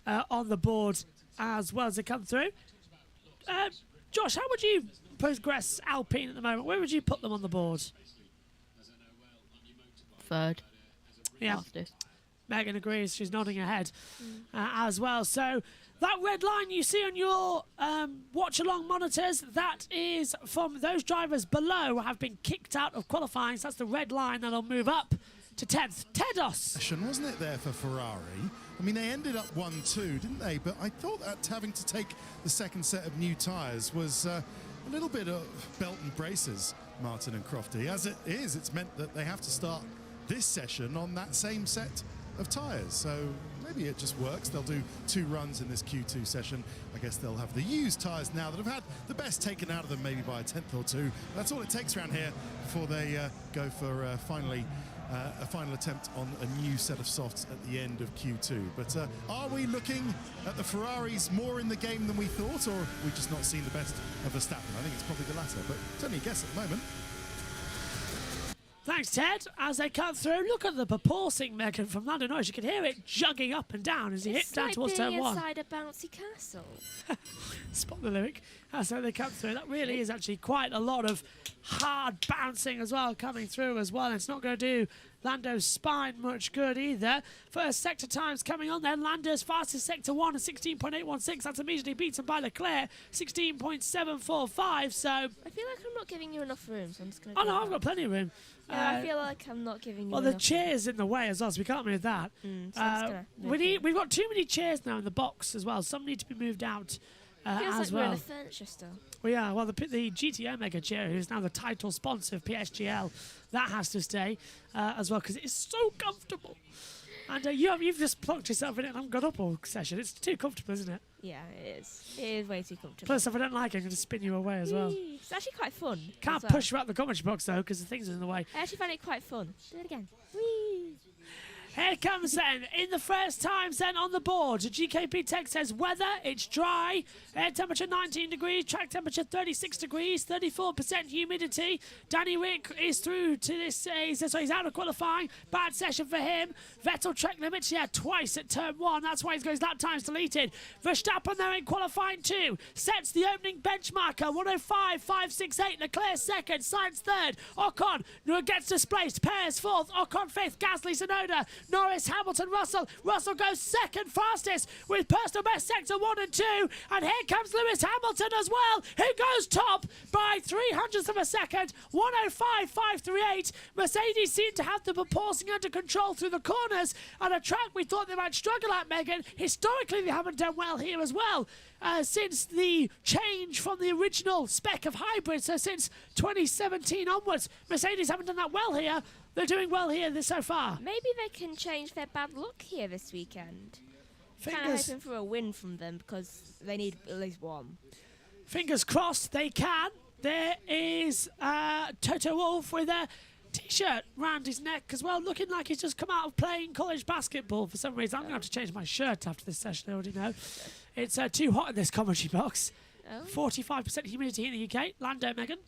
on the board as well as they come through. Josh, how would you progress Alpine at the moment? Where would you put them on the board? 3rd. Yeah. Fastest. Megan agrees. She's nodding her head as well. So that red line you see on your watch-along monitors, that is from those drivers below have been kicked out of qualifying. So that's the red line that'll move up to 10th. Tedos. Wasn't it there for Ferrari? I mean, they ended up 1-2, didn't they? But I thought that having to take the second set of new tyres was a little bit of belt and braces, Martin and Crofty. As it is, it's meant that they have to start this session on that same set of tyres. So maybe it just works. They'll do 2 runs in this Q2 session. I guess they'll have the used tyres now that have had the best taken out of them, maybe by a 10th or 2. That's all it takes around here before they go for finally a final attempt on a new set of softs at the end of Q2. But are we looking at the Ferraris more in the game than we thought, or have we just not seen the best of Verstappen? I think it's probably the latter, but it's only a guess at the moment. Thanks, Ted. As they come through, look at the proporcing, Megan, from Lando Norris. You can hear it jugging up and down as he hits down towards turn 1. It's like being inside a bouncy castle. Spot the lyric. As they come through. That really is actually quite a lot of hard bouncing as well coming through as well. It's not going to do Lando's spine much good either. First sector times coming on then. Lando's fastest sector 1 at 16.816. That's immediately beaten by Leclerc, 16.745. So I feel like I'm not giving you enough room, so I'm just going to... Oh, no, I've got plenty of room. Yeah, I feel like I'm not giving you enough the chair's in the way as well, so we can't move that. We've got too many chairs now in the box as well. Some need to be moved out feels as like well. We're in the furniture store. Well, yeah, well, the GT Omega chair, who's now the title sponsor of PSGL, that has to stay as well, because it's so comfortable. And you've just plunked yourself in it and haven't got up all session. It's too comfortable, isn't it? Yeah, it is. It is way too comfortable. Plus, if I don't like it, I'm going to spin you away as well. It's actually quite fun. Can't push you out the commentary box, though, because the things are in the way. I actually find it quite fun. Do it again. Whee! Here comes then, in the first times then on the board, GKP Tech says weather, it's dry, air temperature 19 degrees, track temperature 36 degrees, 34% humidity. Danny Rick is through to this, so he's out of qualifying, bad session for him. Vettel track limits, twice at turn 1, that's why he's got his lap times deleted. Verstappen there in qualifying 2, sets the opening benchmarker, 105.568, Leclerc second, Sainz third, Ocon gets displaced, Perez fourth, Ocon fifth, Gasly, Tsunoda, Norris, Hamilton, Russell. Russell goes second fastest with personal best sector 1 and 2. And here comes Lewis Hamilton as well, who goes top by 0.03 of a second, 105.538. Mercedes seem to have the proportioning under control through the corners. And a track we thought they might struggle at, Megan. Historically, they haven't done well here as well. Since the change from the original spec of hybrid, so since 2017 onwards, Mercedes haven't done that well here. They're doing well here so far. Maybe they can change their bad luck here this weekend. Kind of hoping for a win from them because they need at least one. Fingers crossed they can. There is Toto Wolff with a T-shirt round his neck as well, looking like he's just come out of playing college basketball for some reason. I'm going to have to change my shirt after this session, I already know. It's too hot in this commentary box. 45% humidity in the UK. Lando, Megan?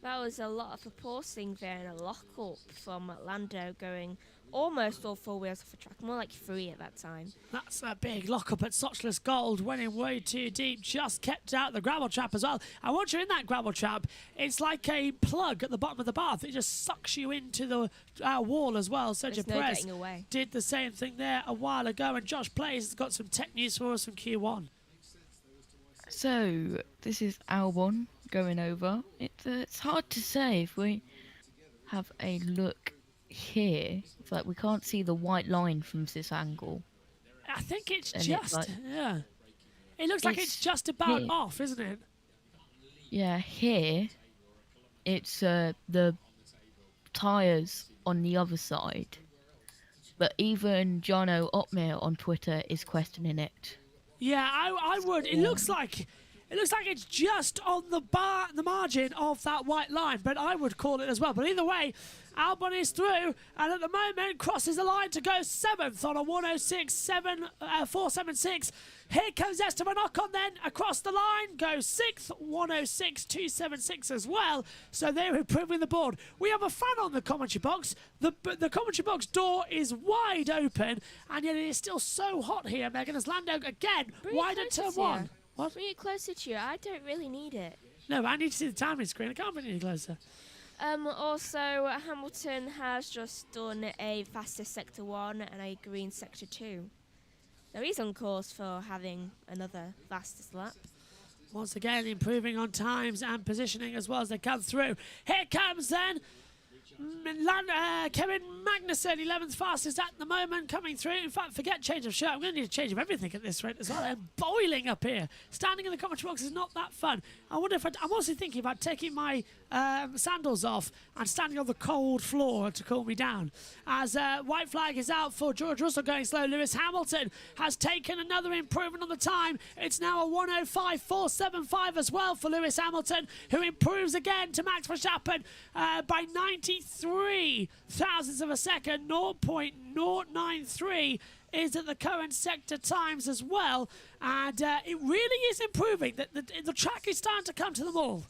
That was a lot of proporting there and a lock-up from Lando going almost all 4 wheels off the track, more like 3 at that time. That's a big lock-up at Sochless Gold, went in way too deep, just kept out the gravel trap as well. And once you're in that gravel trap, it's like a plug at the bottom of the bath. It just sucks you into the wall as well. Sergio Perez did the same thing there a while ago, and JoshPlayz has got some tech news for us from Q1. So, this is Albon going over. It's hard to say if we have a look here. It's like we can't see the white line from this angle. I think it's just, it looks like it's just about off, isn't it? Yeah, here, it's the tyres on the other side. But even Jono Opmir on Twitter is questioning it. Yeah, I would. It looks like It looks like it's just on the margin of that white line, but I would call it as well. But either way, Albon is through, and at the moment crosses the line to go 7th on a 106.476. Here comes Esteban Ocon then across the line, goes 6th, 106.276 as well. So they're improving the board. We have a fan on the commentary box. The commentary box door is wide open, and yet it is still so hot here, Megan, as Lando again wide at turn 1. What? Bring it closer to you. I don't really need it. No, I need to see the timing screen. I can't bring it any closer. Also, Hamilton has just done a fastest sector 1 and a green sector 2. So he's on course for having another fastest lap. Once again, improving on times and positioning as well as they come through. Here comes then Kevin Magnussen, 11th fastest at the moment, coming through. In fact, forget change of shirt. I'm going to need a change of everything at this rate as well. They're boiling up here. Standing in the commentary box is not that fun. I wonder if I'm also thinking about taking my sandals off and standing on the cold floor to cool me down. As white flag is out for George Russell going slow. Lewis Hamilton has taken another improvement on the time. It's now a 105.475 as well for Lewis Hamilton, who improves again to Max Verstappen by 93 thousandths of a second. 0.093 is at the current sector times as well, and it really is improving. The track is starting to come to them all.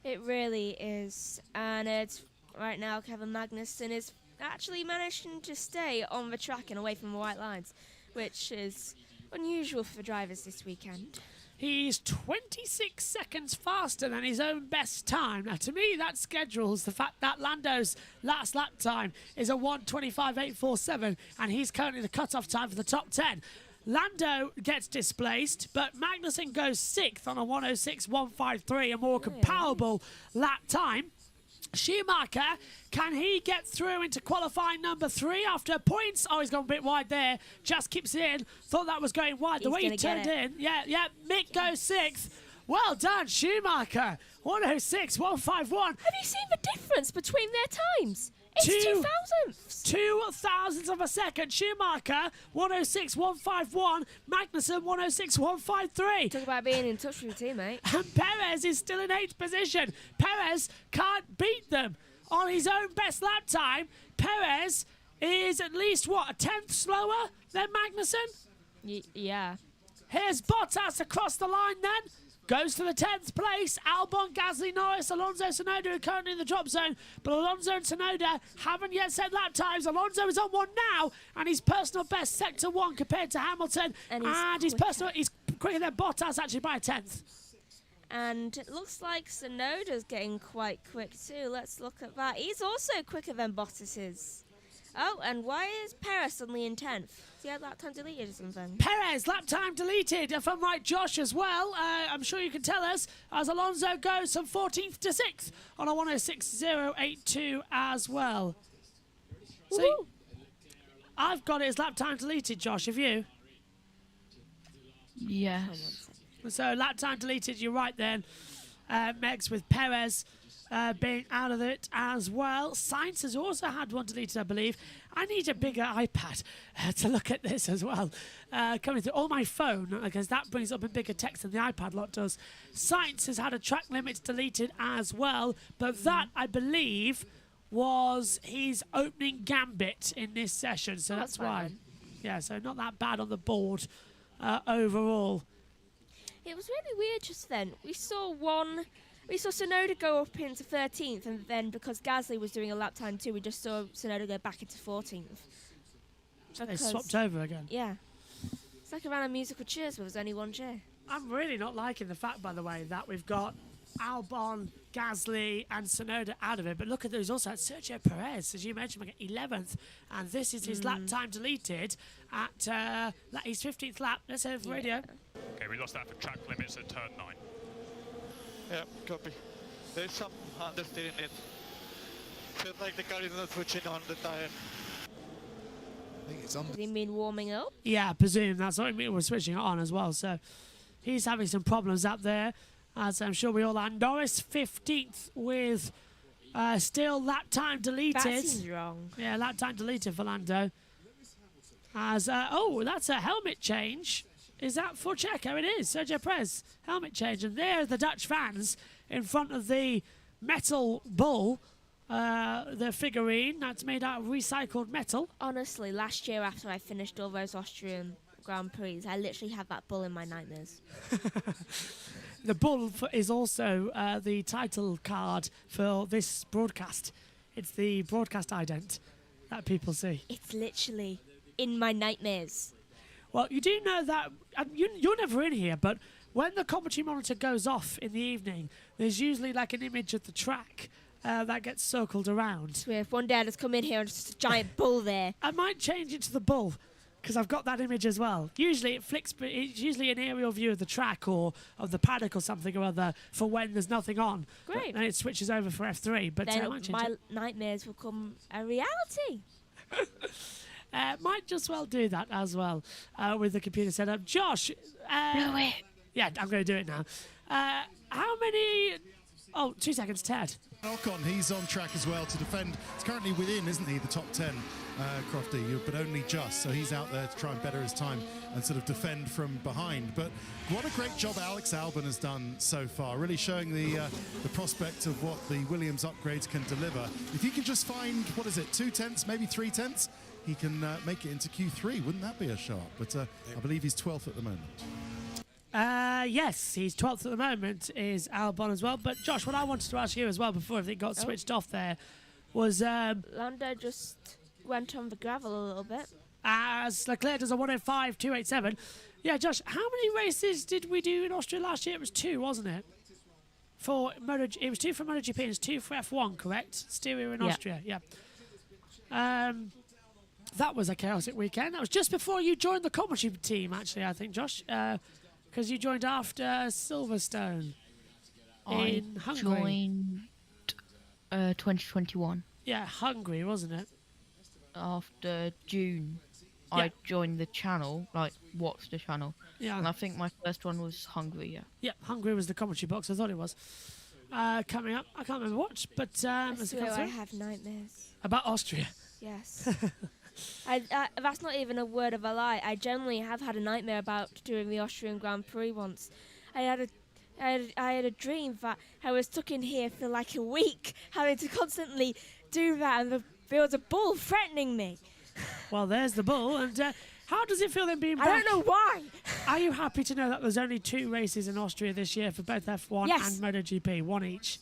It really is, and it's right now Kevin Magnussen is actually managing to stay on the track and away from the white lines, which is unusual for drivers this weekend. He's 26 seconds faster than his own best time. Now, to me, that schedules the fact that Lando's last lap time is a 1:25.847, and he's currently the cut-off time for the top 10. Lando gets displaced, but Magnussen goes 6th on a 106.153, a more comparable lap time. Schumacher, can he get through into qualifying number 3 after points? Oh, he's gone a bit wide there. Just keeps it in. Thought that was going wide. The way he turned in. Yeah. Mick goes 6th. Well done, Schumacher. 106.151. Have you seen the difference between their times? It's 2 thousandths. 2 thousandths of a second. Schumacher, 106.151. Magnussen, 106.153. Talk about being in touch with your teammate. And Perez is still in 8th position. Perez can't beat them on his own best lap time. Perez is at least, a 10th slower than Magnussen? Yeah. Here's Bottas across the line then. Goes to the 10th place. Albon, Gasly, Norris, Alonso, Tsunoda are currently in the drop zone. But Alonso and Tsunoda haven't yet set lap times. Alonso is on 1 now. And his personal best sector 1 compared to Hamilton. And he's quicker than Bottas actually by a 10th. And it looks like Tsunoda's getting quite quick too. Let's look at that. He's also quicker than Bottas is. Oh, and why is Perez suddenly in 10th? Has he had lap time deleted or something? Perez, lap time deleted, if I'm right, Josh, as well. I'm sure you can tell us, as Alonso goes from 14th to 6th on a 106.082 as well. So I've got it as lap time deleted, Josh, have you? Yes. So lap time deleted, you're right then. Megs with Perez being out of it as well. Sainz has also had one deleted, I believe. I need a bigger iPad to look at this as well. Coming through on my phone, because that brings up a bigger text than the iPad lot does. Sainz has had a track limits deleted as well, but that, I believe, was his opening gambit in this session, so that's why. Yeah, so not that bad on the board overall. It was really weird just then. We saw Tsunoda go up into 13th, and then because Gasly was doing a lap time too, we just saw Tsunoda go back into 14th. They swapped over again. Yeah. It's like around a musical chairs where there's only one chair. I'm really not liking the fact, by the way, that we've got Albon, Gasly and Tsunoda out of it. But look at those also at Sergio Perez, as you mentioned, 11th. And this is his lap time deleted at his 15th lap. Let's have the radio. Okay, we lost that for track limits at turn 9. Yeah, copy. There's some understeer in it. Feels like the car is not switching on the tire. I think it's on. Does he mean warming up? Yeah, I presume that's what we're switching it on as well. So he's having some problems up there, as I'm sure we all are. Norris 15th with still lap time deleted. That seems wrong. Yeah, lap time deleted for Lando. As that's a helmet change. Is that for Checo? It is. Sergio Perez, helmet change. And there are the Dutch fans in front of the metal bull, the figurine that's made out of recycled metal. Honestly, last year after I finished all those Austrian Grand Prix, I literally had that bull in my nightmares. The bull is also the title card for this broadcast. It's the broadcast ident that people see. It's literally in my nightmares. Well, you do know that, you're never in here, but when the commentary monitor goes off in the evening, there's usually like an image of the track that gets circled around. So if one day I just come in here and just a giant bull there. I might change it to the bull, because I've got that image as well. Usually it flicks, but it's usually an aerial view of the track or of the paddock or something or other for when there's nothing on. Great. And it switches over for F3. But then I might change my it. nightmares will become a reality. Might just well do that as well with the computer setup. Josh. Do it. Yeah, I'm going to do it now. How many... Oh, 2 seconds, Ted. Ocon, he's on track as well to defend. He's currently within, isn't he, the top 10, Crofty, but only just. So he's out there to try and better his time and sort of defend from behind. But what a great job Alex Albon has done so far, really showing the prospect of what the Williams upgrades can deliver. If he can just find, 2 tenths, maybe 3 tenths, he can make it into Q3. Wouldn't that be a shot? But I believe he's 12th at the moment. Yes, he's 12th at the moment, is Albon as well. But Josh, what I wanted to ask you as well before everything got switched off there was... Lando just went on the gravel a little bit. As Leclerc does a 105.287. Yeah, Josh, how many races did we do in Austria last year? It was 2, wasn't it? It was 2 for MotoGP and it was 2 for F1, correct? Styria in Austria, yeah. That was a chaotic weekend. That was just before you joined the commentary team, actually, I think, Josh. Because you joined after Silverstone in Hungary. I joined 2021. Yeah, Hungary, wasn't it? After June, Yeah. I joined the channel, watched the channel. Yeah. And I think my first one was Hungary, yeah. Yeah, Hungary was the commentary box. I thought it was. Coming up, I can't remember what, but I as it swear comes I through. have nightmares. About Austria. Yes. That's not even a word of a lie. I generally have had a nightmare about doing the Austrian Grand Prix once. I had a dream that I was stuck in here for like a week, having to constantly do that, and there was a bull threatening me. Well, there's the bull, and how does it feel then being back? I don't know why. Are you happy to know that there's only 2 races in Austria this year for both F1 Yes. and MotoGP, 1 each?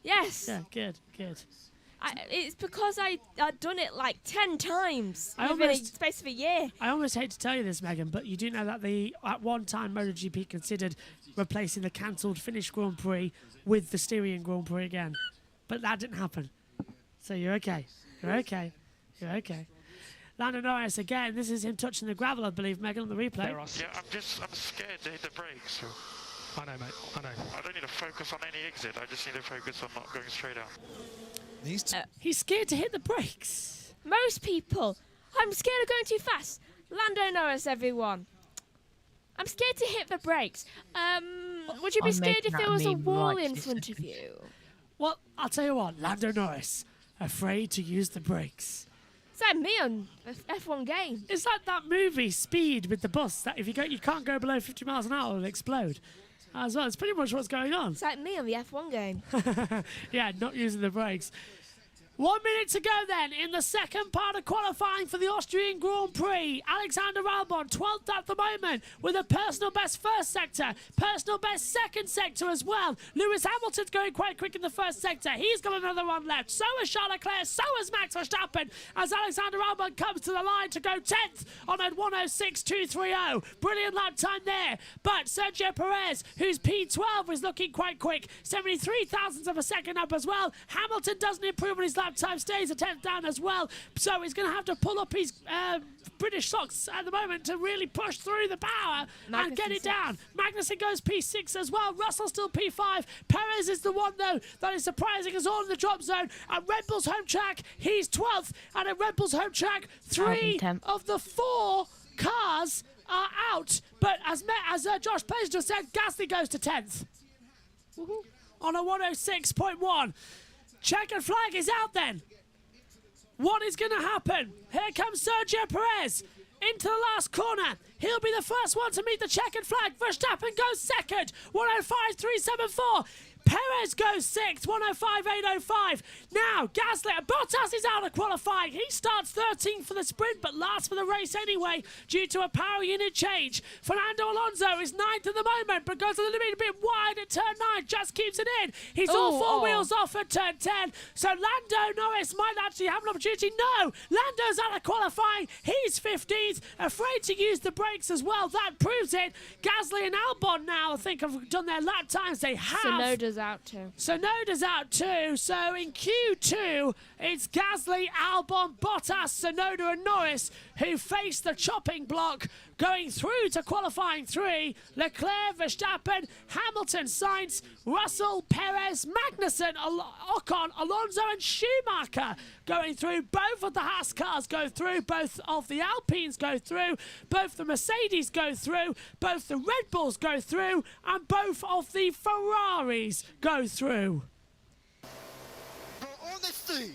Yes. Yeah, good. It's because I'd done it like 10 times I within a almost- space of a year. I almost hate to tell you this, Megan, but you do know that at one time MotoGP considered replacing the cancelled Finnish Grand Prix with the Styrian Grand Prix again. But that didn't happen. So you're okay. You're okay. Lando Norris again. This is him touching the gravel, I believe, Megan, on the replay. Yeah, I'm scared to hit the brakes. So. I know, mate. I know. I don't need to focus on any exit. I just need to focus on not going straight out. He's scared to hit the brakes. Most people. I'm scared of going too fast. Lando Norris, everyone. I'm scared to hit the brakes. Would you be I'm scared if making there that was a meme wall right in this front of second. you? Well, I'll tell you what, Lando Norris, afraid to use the brakes. It's like me on the F1 game. It's like that movie Speed with the bus that if you can't go below 50 miles an hour, it'll explode. As well, it's pretty much what's going on. It's like me on the F1 game. Yeah, not using the brakes. 1 minute to go then in the second part of qualifying for the Austrian Grand Prix. Alexander Albon, 12th at the moment, with a personal best first sector, personal best second sector as well. Lewis Hamilton's going quite quick in the first sector. He's got another one left. So is Charles Leclerc, so is Max Verstappen, as Alexander Albon comes to the line to go 10th on a 106.230. Brilliant lap time there. But Sergio Perez, who's P12, is looking quite quick. 73 thousandths of a second up as well. Hamilton doesn't improve on his lap time, stays a 10th down as well. So he's going to have to pull up his British socks at the moment to really push through the power and get it down. Magnussen goes P6 as well. Russell still P5. Perez is the one, though, that is surprising us all in the drop zone. At Red Bull's home track, he's 12th. And at Red Bull's home track, 3 of the 4 cars are out. But as JoshPlayz just said, Gasly goes to 10th. On a 106.1. Checkered flag is out then. What is going to happen? Here comes Sergio Perez. into the last corner. He'll be the first one to meet the checkered flag. Verstappen goes second, 105.374. Perez goes sixth, 105.805. Now, Gasly, Bottas is out of qualifying. He starts 13th for the sprint, but last for the race anyway, due to a power unit change. Fernando Alonso is ninth at the moment, but goes a little bit wide at turn 9, just keeps it in. He's all four wheels off at turn 10, so Lando Norris might actually have an opportunity. No, Lando's out of qualifying. He's 15th, afraid to use the brakes as well. That proves it. Gasly and Albon now, I think, have done their lap times. They have. Sonoda's out too. Sonoda's out too. So in Q2, it's Gasly, Albon, Bottas, Sonoda and Norris who face the chopping block, going through to qualifying 3. Leclerc, Verstappen, Hamilton, Sainz, Russell, Perez, Magnussen, Ocon, Alonso and Schumacher going through. Both of the Haas cars go through, both of the Alpines go through, both the Mercedes go through, both the Red Bulls go through, and both of the Ferraris go through. For honesty.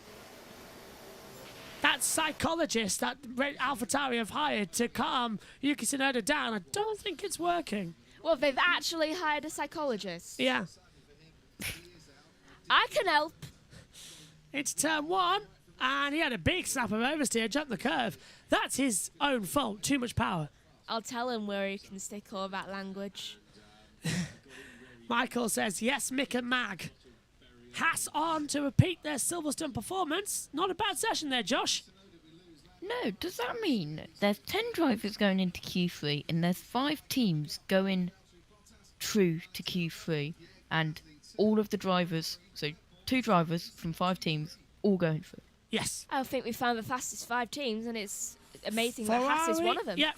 That psychologist that AlphaTauri have hired to calm Yuki Tsunoda down, I don't think it's working. Well, they've actually hired a psychologist. Yeah. I can help. It's turn 1, and he had a big snap of oversteer, jumped the curve. That's his own fault. Too much power. I'll tell him where he can stick all that language. Michael says, yes, Mick and Mag. Haas on to repeat their Silverstone performance. Not a bad session there, Josh. No, does that mean there's 10 drivers going into Q3 and there's 5 teams going through to Q3 and all of the drivers, so 2 drivers from 5 teams, all going through? Yes. I think we found the fastest 5 teams, and it's amazing that Haas is one of them. Yeah,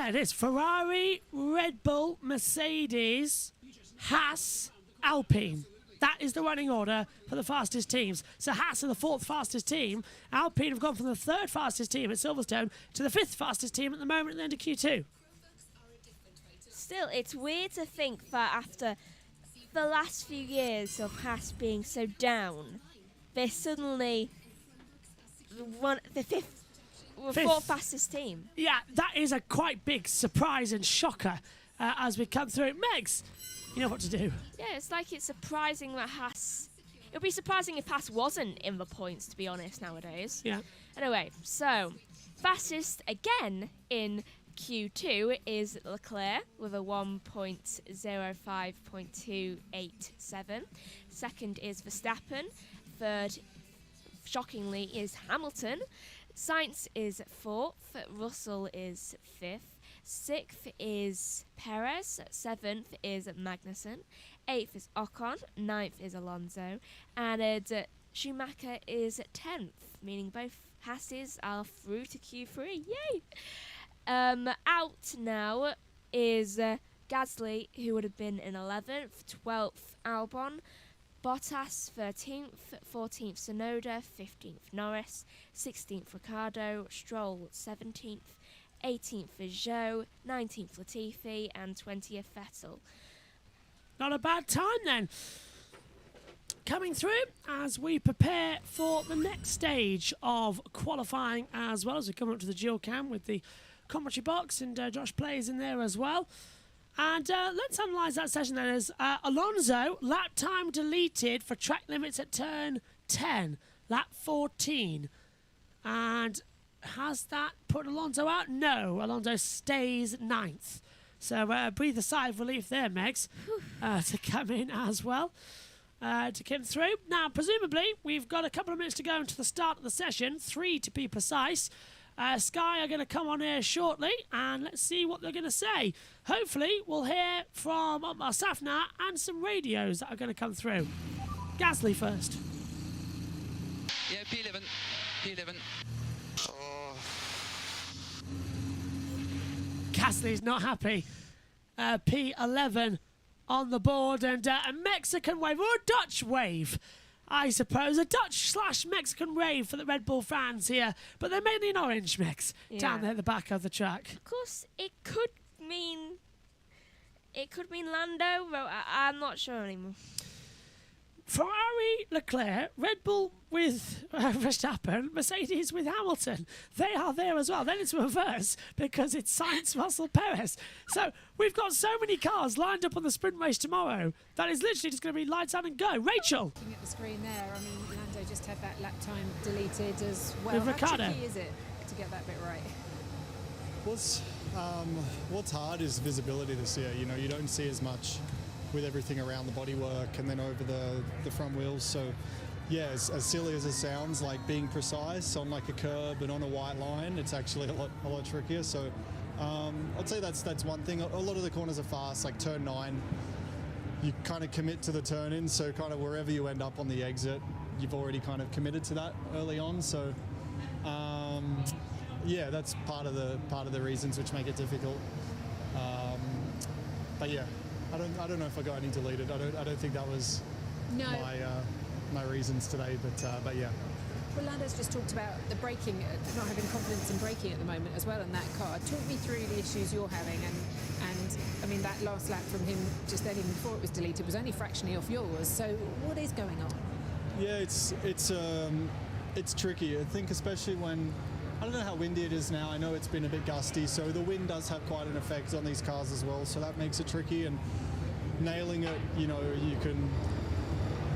it is. Ferrari, Red Bull, Mercedes, Haas, Alpine. That is the running order for the fastest teams. So Haas are the 4th fastest team. Alpine have gone from the 3rd fastest team at Silverstone to the 5th fastest team at the moment at the end of Q2. Still, it's weird to think that after the last few years of Haas being so down, they're suddenly the 4th fastest team. Yeah, that is a quite big surprise and shocker as we come through. Megs, you know what to do. Yeah, it's surprising that Haas... It would be surprising if Haas wasn't in the points, to be honest, nowadays. Yeah. Anyway, so, fastest again in Q2 is Leclerc with a 1.05.287. Second is Verstappen. Third, shockingly, is Hamilton. Sainz is 4th. Russell is 5th. 6th is Perez, 7th is Magnussen, 8th is Ocon, 9th is Alonso, and Schumacher is 10th, meaning both Haas's are through to Q3. Yay! Out now is Gasly, who would have been in 11th, 12th Albon, Bottas 13th, 14th Tsunoda, 15th Norris, 16th Ricciardo, Stroll 17th, 18th is Zhou, 19th Latifi, and 20th Vettel. Not a bad time then. Coming through as we prepare for the next stage of qualifying, as well as we come up to the dual cam with the commentary box, and JoshPlayz in there as well. And let's analyse that session then as Alonso, lap time deleted for track limits at turn 10, lap 14. And has that put Alonso out? No, Alonso stays 9th. So breathe a sigh of relief there, Megs, to come in as well, to come through. Now, presumably, we've got a couple of minutes to go into the start of the session, 3 to be precise. Sky are going to come on here shortly, and let's see what they're going to say. Hopefully, we'll hear from our Safna and some radios that are going to come through. Gasly first. Yeah, P11. P11. Gasly's not happy. P11 on the board, and a Mexican wave, or a Dutch wave, I suppose. A Dutch/Mexican wave for the Red Bull fans here, but they're mainly in orange mix down there at the back of the track. Of course, it could mean Lando, but I'm not sure anymore. Ferrari, Leclerc, Red Bull with Verstappen, Mercedes with Hamilton. They are there as well. Then it's reverse because it's Sainz, Russell, Perez. So we've got so many cars lined up on the sprint race tomorrow that is literally just going to be lights out and go. Rachel. Looking at the screen there, I mean, Lando just had that lap time deleted as well. With How Ricciardo. tricky is it to get that bit right? What's hard is visibility this year. You know, you don't see as much with everything around the bodywork and then over the front wheels. So, yeah, as silly as it sounds, like being precise on like a curb and on a white line, it's actually a lot trickier. So, I'd say that's one thing. A lot of the corners are fast, like turn 9. You kind of commit to the turn in, so kind of wherever you end up on the exit, you've already kind of committed to that early on. So, yeah, that's part of the reasons which make it difficult. But yeah, I don't know if I got any deleted. I don't think that was my reasons today. But yeah. Well, Lando's just talked about the braking, not having confidence in braking at the moment as well in that car. Talk me through the issues you're having, and I mean that last lap from him just then, even before it was deleted, was only fractionally off yours. So what is going on? Yeah, it's tricky. I think especially when, I don't know how windy it is now. I know it's been a bit gusty, so the wind does have quite an effect on these cars as well. So that makes it tricky, and nailing it, you know, you can,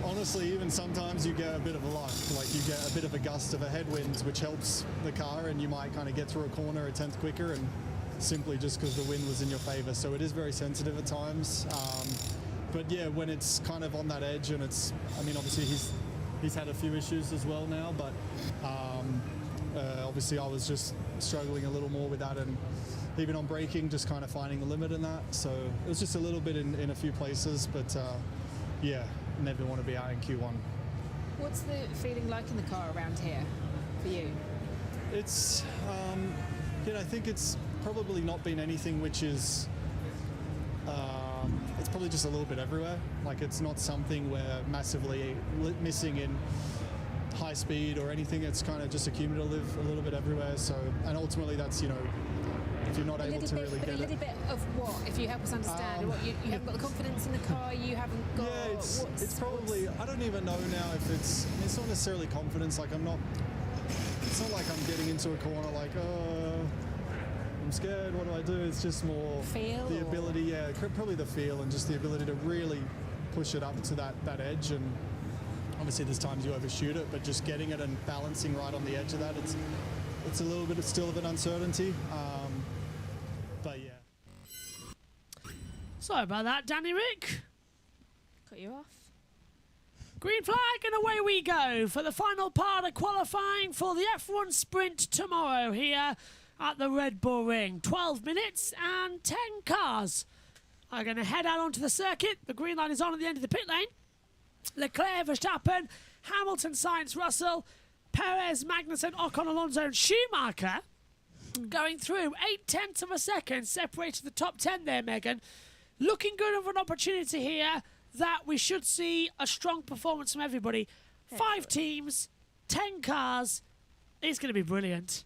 honestly, even sometimes you get a bit of a luck. Like you get a bit of a gust of a headwind, which helps the car, and you might kind of get through a corner a tenth quicker, and simply just because the wind was in your favor. So it is very sensitive at times. But yeah, when it's kind of on that edge, and it's, I mean, obviously he's had a few issues as well now, but obviously I was just struggling a little more with that, and even on braking, just kind of finding the limit in that. So it was just a little bit in a few places, but yeah, never want to be out in Q1. What's the feeling like in the car around here for you? It's, you know, I think it's probably not been anything which is, it's probably just a little bit everywhere. Like it's not something we're massively missing in high speed or anything. It's kind of just accumulative a little bit everywhere. So, and ultimately that's, you know, if you're not able to really get it. A little bit of what, if you help us understand? What, you haven't got the confidence in the car, you haven't got... Yeah, it's probably, I don't even know now if it's, I mean, it's not necessarily confidence. Like it's not like I'm getting into a corner like, I'm scared, what do I do? It's just more feel, the ability, yeah, probably the feel, and just the ability to really push it up to that edge. And obviously there's times you overshoot it, but just getting it and balancing right on the edge of that, it's a little bit still of an uncertainty. But yeah. Sorry about that, Danny Rick. Cut you off. Green flag, and away we go for the final part of qualifying for the F1 sprint tomorrow here at the Red Bull Ring. 12 minutes and 10 cars are going to head out onto the circuit. The green line is on at the end of the pit lane. Leclerc, Verstappen, Hamilton, Sainz, Russell, Perez, Magnussen, Ocon, Alonso and Schumacher going through 0.8 of a second, separated the top 10 there, Megan. Looking good of an opportunity here that we should see a strong performance from everybody. 5 teams, 10 cars. It's going to be brilliant.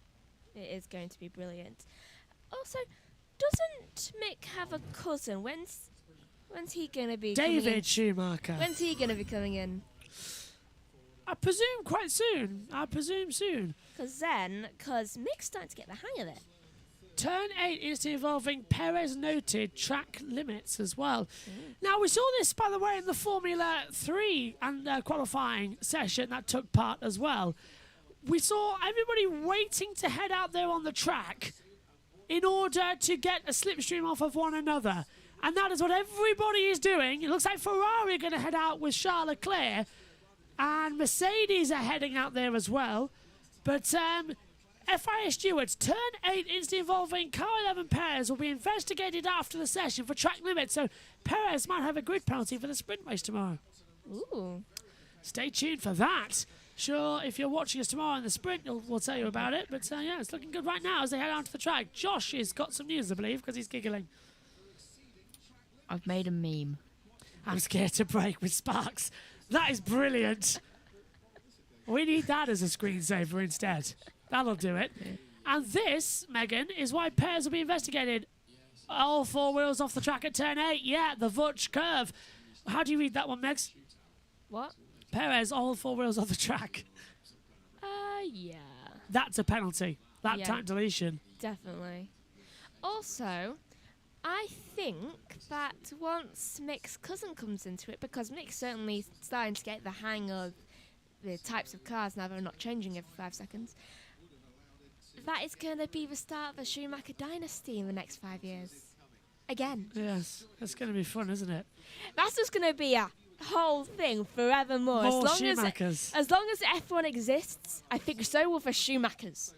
It is going to be brilliant. Also, doesn't Mick have a cousin? When's he going to be David coming in? Schumacher. When's he going to be coming in? I presume quite soon. I presume soon. Because Mick's starting to get the hang of it. Turn 8 is involving Perez noted track limits as well. Now, we saw this, by the way, in the Formula 3 and qualifying session that took part as well. We saw everybody waiting to head out there on the track in order to get a slipstream off of one another. And that is what everybody is doing. It looks like Ferrari are going to head out with Charles Leclerc. And Mercedes are heading out there as well. But FIA stewards, turn 8 incident involving car 11 Perez will be investigated after the session for track limits. So Perez might have a grid penalty for the sprint race tomorrow. Ooh. Stay tuned for that. Sure, if you're watching us tomorrow in the sprint, we'll tell you about it. But yeah, it's looking good right now as they head out to the track. Josh has got some news, I believe, because he's giggling. I've made a meme. I'm scared to break with Sparks. That is brilliant. We need that as a screensaver instead. That'll do it. And this, Megan, is why Perez will be investigated. All 4 wheels off the track at turn 8. Yeah, the Burch curve. How do you read that one, Megs? What? Perez, all 4 wheels off the track. Yeah. That's a penalty. Lap Yeah. time deletion. Definitely. Also, I think that once Mick's cousin comes into it, because Mick's certainly starting to get the hang of the types of cars now that are not changing every 5 seconds, that is going to be the start of a Schumacher dynasty in the next 5 years. Again. Yes, it's going to be fun, isn't it? That's just going to be a whole thing forevermore. More as long as F1 exists, I think so will the Schumachers.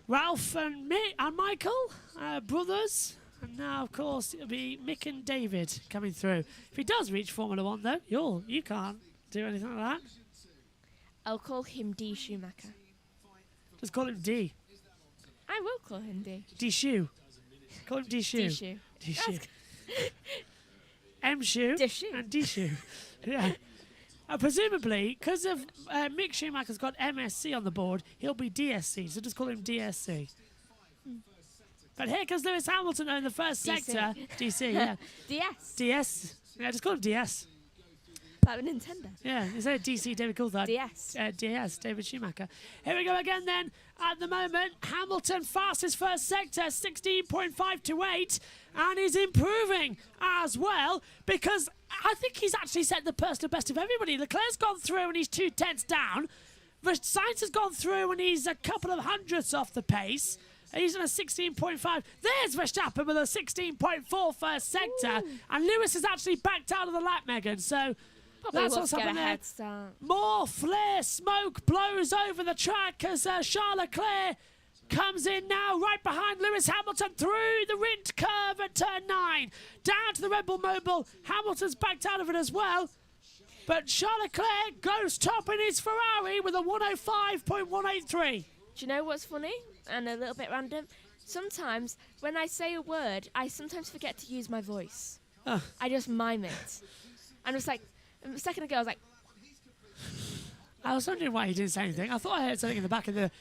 Ralph and Michael, brothers. And now, of course, it'll be Mick and David coming through. If he does reach Formula 1, though, you can't do anything like that. I'll call him D. Schumacher. Just call him D. I will call him D. D. Shoe. Call him D. Shoe. D. Shoe. D. Shoe. M. Shoe and D. Shoe. Yeah. Presumably, because of Mick Schumacher's got MSC on the board, he'll be DSC, so just call him DSC. But here comes Lewis Hamilton in the first sector. DC, yeah. DS. DS. Yeah, just call him DS. Like Nintendo. Yeah, instead of DC, David Coulthard. DS. DS, David Schumacher. Here we go again then. At the moment, Hamilton fastest first sector, 16.528, and he's improving as well because I think he's actually set the personal best of everybody. Leclerc's gone through and he's 2/10 down. Sainz has gone through and he's a couple of hundredths off the pace. He's on a 16.5. There's Verstappen with a 16.4 first sector. Ooh. And Lewis is actually backed out of the lap, Megan. So probably that's what's happening there. More flare smoke blows over the track as Charles Leclerc comes in now right behind Lewis Hamilton through the Rindt curve at turn 9. Down to the Red Bull Mobile. Hamilton's backed out of it as well. But Charles Leclerc goes top in his Ferrari with a 105.183. Do you know what's funny and a little bit random? Sometimes when I say a word, I sometimes forget to use my voice. I just mime it. And it's like, a second ago I was like... I was wondering why he didn't say anything. I thought I heard something in the back of the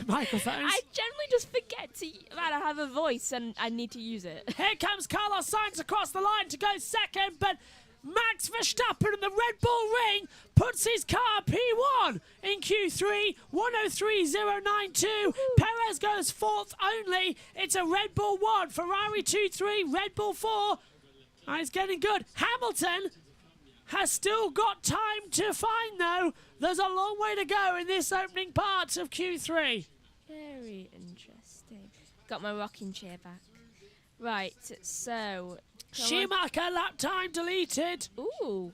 microphones. I generally just forget that I have a voice and I need to use it. Here comes Carlos Sainz across the line to go second, but Max Verstappen in the Red Bull ring puts his car P1 in Q3, 103.092. Perez goes fourth only. It's a Red Bull 1, Ferrari 2-3, Red Bull 4. It's getting good. Hamilton has still got time to find, though. There's a long way to go in this opening part of Q3. Very interesting. Got my rocking chair back. Right, so... Schumacher lap time deleted. Ooh,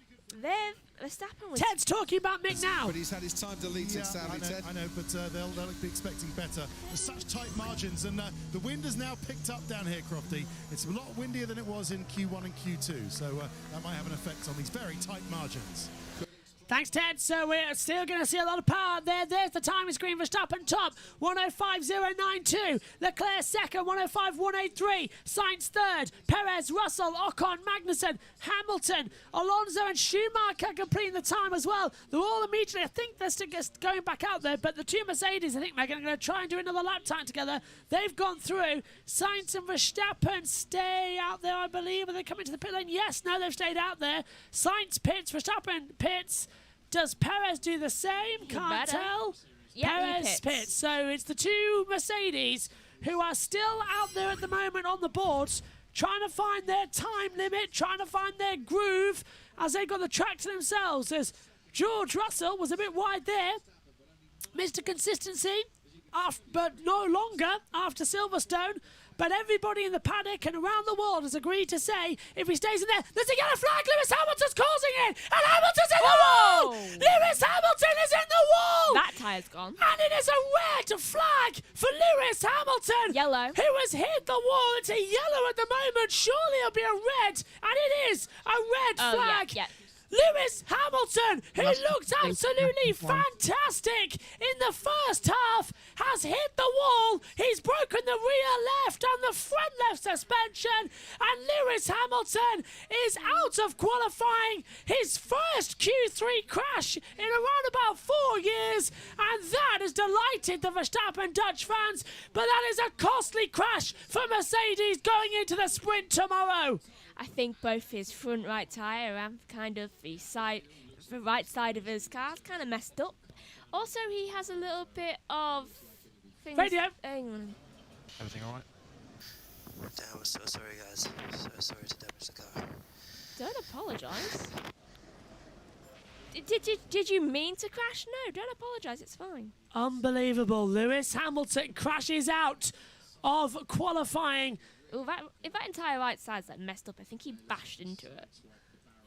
Verstappen was... Ted's talking about Mick now. But he's had his time deleted, sadly, Ted. I know, but they'll be expecting better. There's such tight margins, and the wind has now picked up down here, Crofty. It's a lot windier than it was in Q1 and Q2, so that might have an effect on these very tight margins. Thanks, Ted. So we're still going to see a lot of power there. There's the timing screen. Verstappen top, 105.092. Leclerc second, 105.183. Sainz third. Perez, Russell, Ocon, Magnussen, Hamilton, Alonso and Schumacher completing the time as well. They're all immediately, I think they're still going back out there, but the two Mercedes, I think, Megan, are going to try and do another lap time together. They've gone through. Sainz and Verstappen stay out there, I believe. Are they coming to the pit lane? Yes, no, they've stayed out there. Sainz pits, Verstappen pits. Does Perez do the same? Can't tell. Yeah, Perez pits. So it's the two Mercedes who are still out there at the moment on the boards, trying to find their time limit, trying to find their groove as they've got the track to themselves. As George Russell was a bit wide there. Mr. Consistency, but no longer after Silverstone. But everybody in the paddock and around the world has agreed to say, if he stays in there, there's a yellow flag. Lewis Hamilton's causing it. And Hamilton's in the wall. Lewis Hamilton is in the wall. That tyre's gone. And it is a red flag for Lewis Hamilton. Yellow. Who has hit the wall. It's a yellow at the moment. Surely it'll be a red. And it is a red flag. Yeah. Lewis Hamilton, who looked absolutely fantastic in the first half, has hit the wall. He's broken the rear left and the front left suspension, and Lewis Hamilton is out of qualifying. His first Q3 crash in around about 4 years, and that has delighted the Verstappen Dutch fans, but that is a costly crash for Mercedes going into the sprint tomorrow. I think both his front right tyre and kind of the side the right side of his car's kind of messed up. Also, he has a little bit of things. Radio. Hang on. Everything all right? Damn, I'm so sorry, guys. So sorry to damage the car. Don't apologise. Did you mean to crash? No, don't apologise. It's fine. Unbelievable. Lewis Hamilton crashes out of qualifying. Ooh, if that entire right side's like messed up, I think he bashed into it.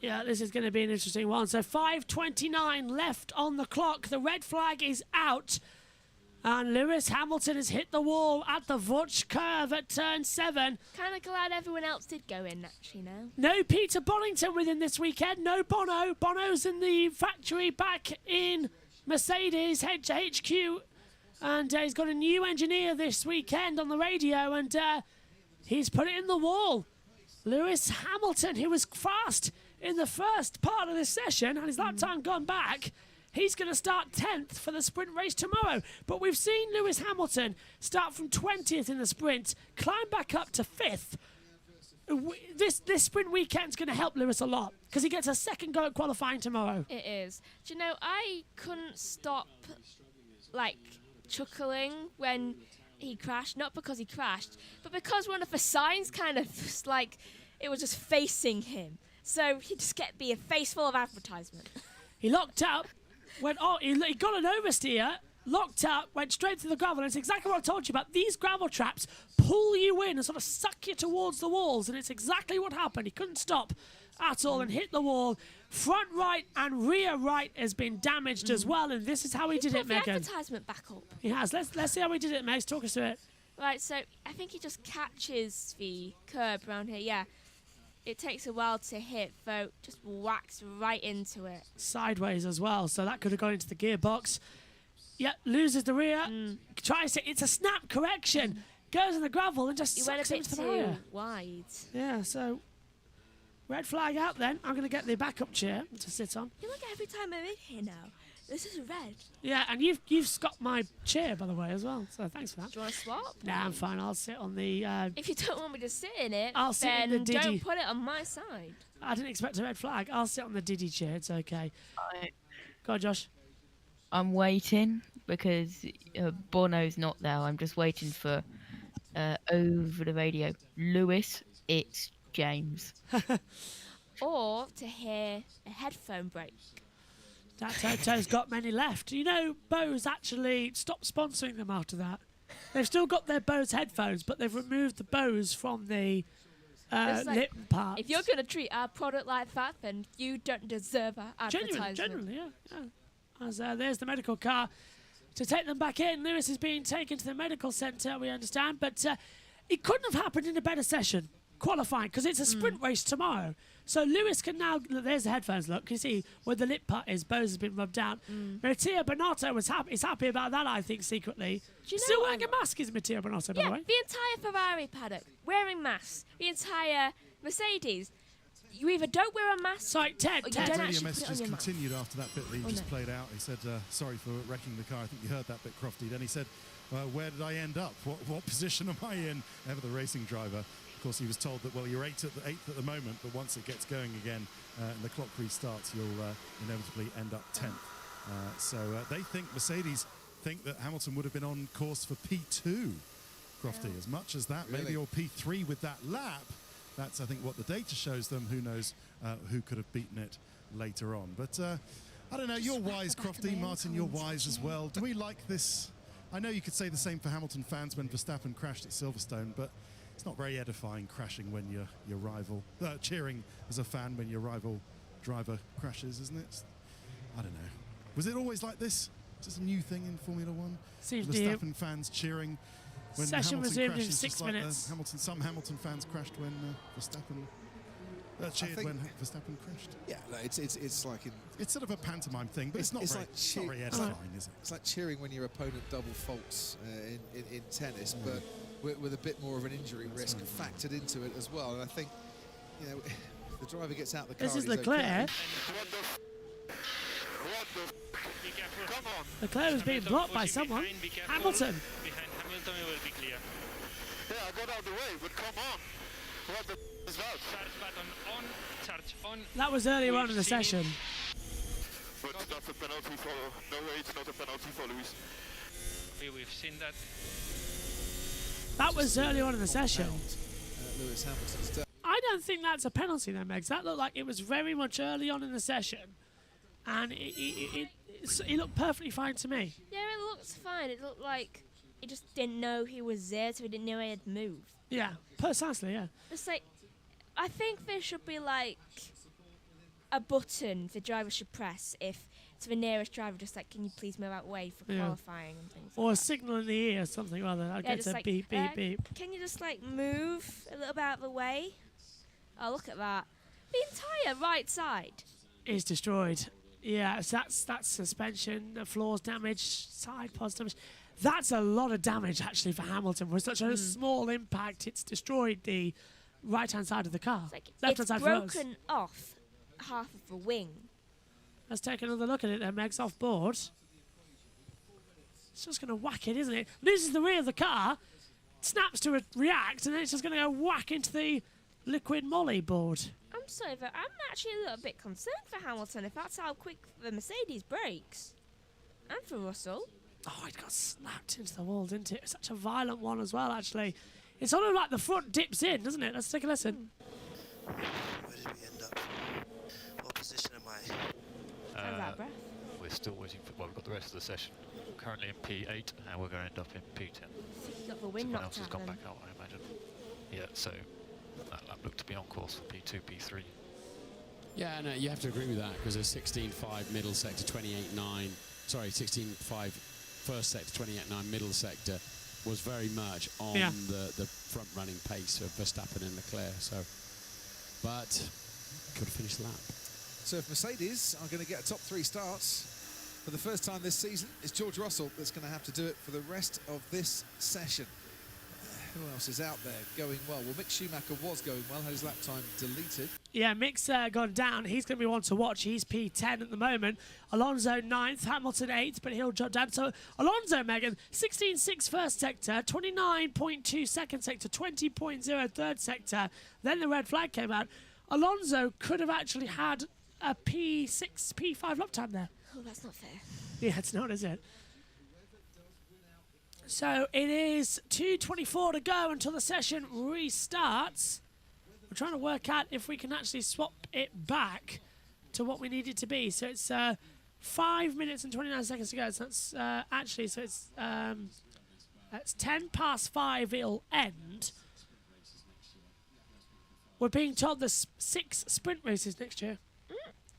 Yeah, this is going to be an interesting one. So 5:29 left on the clock. The red flag is out. And Lewis Hamilton has hit the wall at the Burch curve at turn 7. Kind of glad everyone else did go in, actually, now. No Peter Bonington with him this weekend. No Bono. Bono's in the factory back in Mercedes HQ. And he's got a new engineer this weekend on the radio. And he's put it in the wall. Lewis Hamilton, who was fast in the first part of this session, and his lap time gone back. He's going to start 10th for the sprint race tomorrow. But we've seen Lewis Hamilton start from 20th in the sprint, climb back up to 5th. This sprint weekend's going to help Lewis a lot because he gets a second go at qualifying tomorrow. It is. Do you know, I couldn't stop, like, chuckling when he crashed. Not because he crashed, but because one of the signs kind of just, like, it was just facing him. So he'd just be a face full of advertisement. He locked up. He got an oversteer, locked up, went straight through the gravel, and it's exactly what I told you about. These gravel traps pull you in and sort of suck you towards the walls, and it's exactly what happened. He couldn't stop at all and hit the wall. Front right and rear right has been damaged as well, and this is how he did it, Megan. Put the advertisement back up. He has. Let's see how he did it, Megs. Talk us through it. Right, so I think he just catches the curb around here, yeah. It takes a while to hit, though. Just whacks right into it. Sideways as well, so that could have gone into the gearbox. Yeah, loses the rear. Tries to. It's a snap correction. Goes in the gravel and just sucks into the rear. Wide. Yeah, so red flag out. Then I'm going to get the backup chair to sit on. You look every time I'm in here now. This is red. Yeah, and you've got my chair, by the way, as well. So thanks for that. Do you want to swap? Nah, I'm fine. I'll sit on the... if you don't want me to sit in it, I'll sit in the Diddy. Don't put it on my side. I didn't expect a red flag. I'll sit on the Diddy chair. It's okay. Go on, Josh. I'm waiting because Bono's not there. I'm just waiting for over the radio. Lewis, it's James. Or to hear a headphone break. That Toto's got many left. You know, Bose actually stopped sponsoring them after that. They've still got their Bose headphones, but they've removed the Bose from the lip part. If you're going to treat our product like that, then you don't deserve our advertisement. Generally, yeah. As there's the medical car to take them back in. Lewis is being taken to the medical centre, we understand, but it couldn't have happened in a better session, qualifying, because it's a sprint race tomorrow. So Lewis can now, there's the headphones, look, you see where the lip part is, Bose has been rubbed out. Mattia Bonotto is happy about that, I think, secretly. Still wearing a mask is Mattia Bonotto, by the way. The entire Ferrari paddock wearing masks. The entire Mercedes. You either don't wear a mask. Sorry, Ted. Radio messages continued after that bit that he just played out. He said, sorry for wrecking the car. I think you heard that bit, Crofty. Then he said, where did I end up? What position am I in? Ever the racing driver. Of course, he was told that, well, you're eighth at the moment, but once it gets going again and the clock restarts, you'll inevitably end up 10th. So they think, Mercedes think that Hamilton would have been on course for P2, Crofty. As much as that, maybe, or P3 with that lap. That's, I think, what the data shows them. Who knows who could have beaten it later on. But I don't know, you're wise, Crofty. Martin, you're wise as well. Do we like this? I know you could say the same for Hamilton fans when Verstappen crashed at Silverstone, but it's not very edifying crashing when your rival, cheering as a fan when your rival driver crashes, isn't it? I don't know. Was it always like this? Is this a new thing in Formula One? Seems Verstappen fans cheering when Session Hamilton resumed crashes, in 6 minutes. Some Hamilton fans crashed when Verstappen cheered when Verstappen crashed. Yeah, no, it's like it's sort of a pantomime thing, but it's not very edifying, is it? It's like cheering when your opponent double faults in tennis, but with a bit more of an injury risk factored into it as well. And I think, you know, if the driver gets out the car. This is Leclerc. Okay. Leclerc was being blocked by someone. Hamilton. Behind Hamilton, it will be clear. Yeah, I got out of the way, but come on. What the is that? Charge button on, charge on. That was earlier on in the session. But that's a penalty for... No way, it's not a penalty for Lewis. We've seen that. That was early on in the session. Lewis Hamilton's done. I don't think that's a penalty then, Megs. That looked like it was very much early on in the session. And it looked perfectly fine to me. Yeah, it looked fine. It looked like he just didn't know he was there, so he didn't know he had moved. Yeah, precisely, yeah. It's like, I think there should be like a button the driver should press if it's the nearest driver, just like, can you please move out way for qualifying and things or like a that. signal in the ear or something rather. I'll get just a like, beep, beep, beep. Can you just like move a little bit out of the way? Oh, look at that. The entire right side is destroyed. Yeah, so that's suspension, the floors damaged, side pods damaged. That's a lot of damage actually for Hamilton. With such a small impact, it's destroyed the right-hand side of the car. Left-hand side for us. It's broken off half of the wing. Let's take another look at it then, Megs, off board. It's just going to whack it, isn't it? Loses the rear of the car, snaps to react, and then it's just going to go whack into the liquid moly board. I'm sorry, but I'm actually a little bit concerned for Hamilton if that's how quick the Mercedes brakes. And for Russell. Oh, it got slapped into the wall, didn't it? Such a violent one as well, actually. It's sort of like the front dips in, doesn't it? Let's take a listen. Where did we end up? What position am I? We're still waiting for... Well, we've got the rest of the session. Currently in P8, and we're going to end up in P10. You got the wind Someone knocked else has out gone then. back out, I imagine. Yeah, so that lap looked to be on course for P2, P3. Yeah, no, you have to agree with that because a 16.5 middle sector, 28.9. Sorry, 16.5 first sector, 28.9 middle sector was very much on the front running pace of Verstappen and Leclerc. So, but could have finished the lap. So if Mercedes are going to get a top 3 starts for the first time this season, it's George Russell that's going to have to do it for the rest of this session. Who else is out there going well? Well, Mick Schumacher was going well, had his lap time deleted. Yeah, Mick's gone down. He's going to be one to watch. He's P10 at the moment. Alonso 9th, Hamilton 8th, but he'll drop down. So Alonso, Megan, 16.6 first sector, 29.2 second sector, 20.0 third sector. Then the red flag came out. Alonso could have actually had a P6, P5 lap time there. Oh, that's not fair. Yeah, it's not, is it? So it is 2:24 to go until the session restarts. We're trying to work out if we can actually swap it back to what we need it to be. So it's 5 minutes and 29 seconds to go. So that's that's 10 past 5 it'll end. We're being told there's 6 sprint races next year.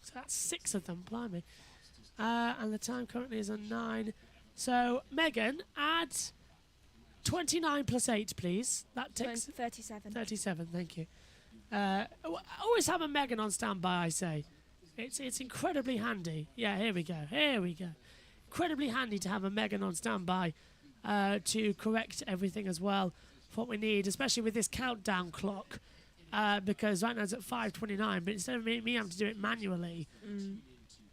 So that's 6 of them, blimey. And the time currently is on 9. So, Megan, add 29 plus 8, please. That takes 37. 37, thank you. Always have a Megan on standby, I say. It's incredibly handy. Yeah, here we go. Here we go. Incredibly handy to have a Megan on standby to correct everything as well for what we need, especially with this countdown clock. Because right now it's at 5:29, but instead of me having to do it manually,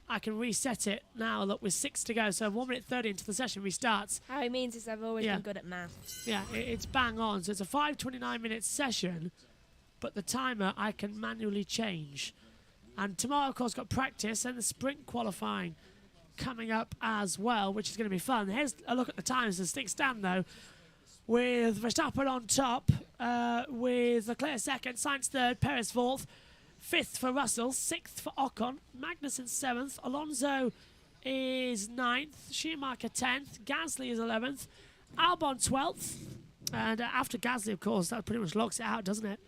I can reset it now. Look, with 6 to go, so 1 minute 30 into the session restarts. How it means is I've always been good at maths. Yeah, it's bang on. So it's a 5:29 minute session, but the timer I can manually change. And tomorrow, of course, got practice and the sprint qualifying coming up as well, which is going to be fun. Here's a look at the times as things stand, though. With Verstappen on top, with Leclerc second, Sainz third, Perez fourth, 5th for Russell, 6th for Ocon, Magnussen 7th, Alonso is 9th, Schumacher 10th, Gasly is 11th, Albon 12th, and after Gasly, of course, that pretty much locks it out, doesn't it,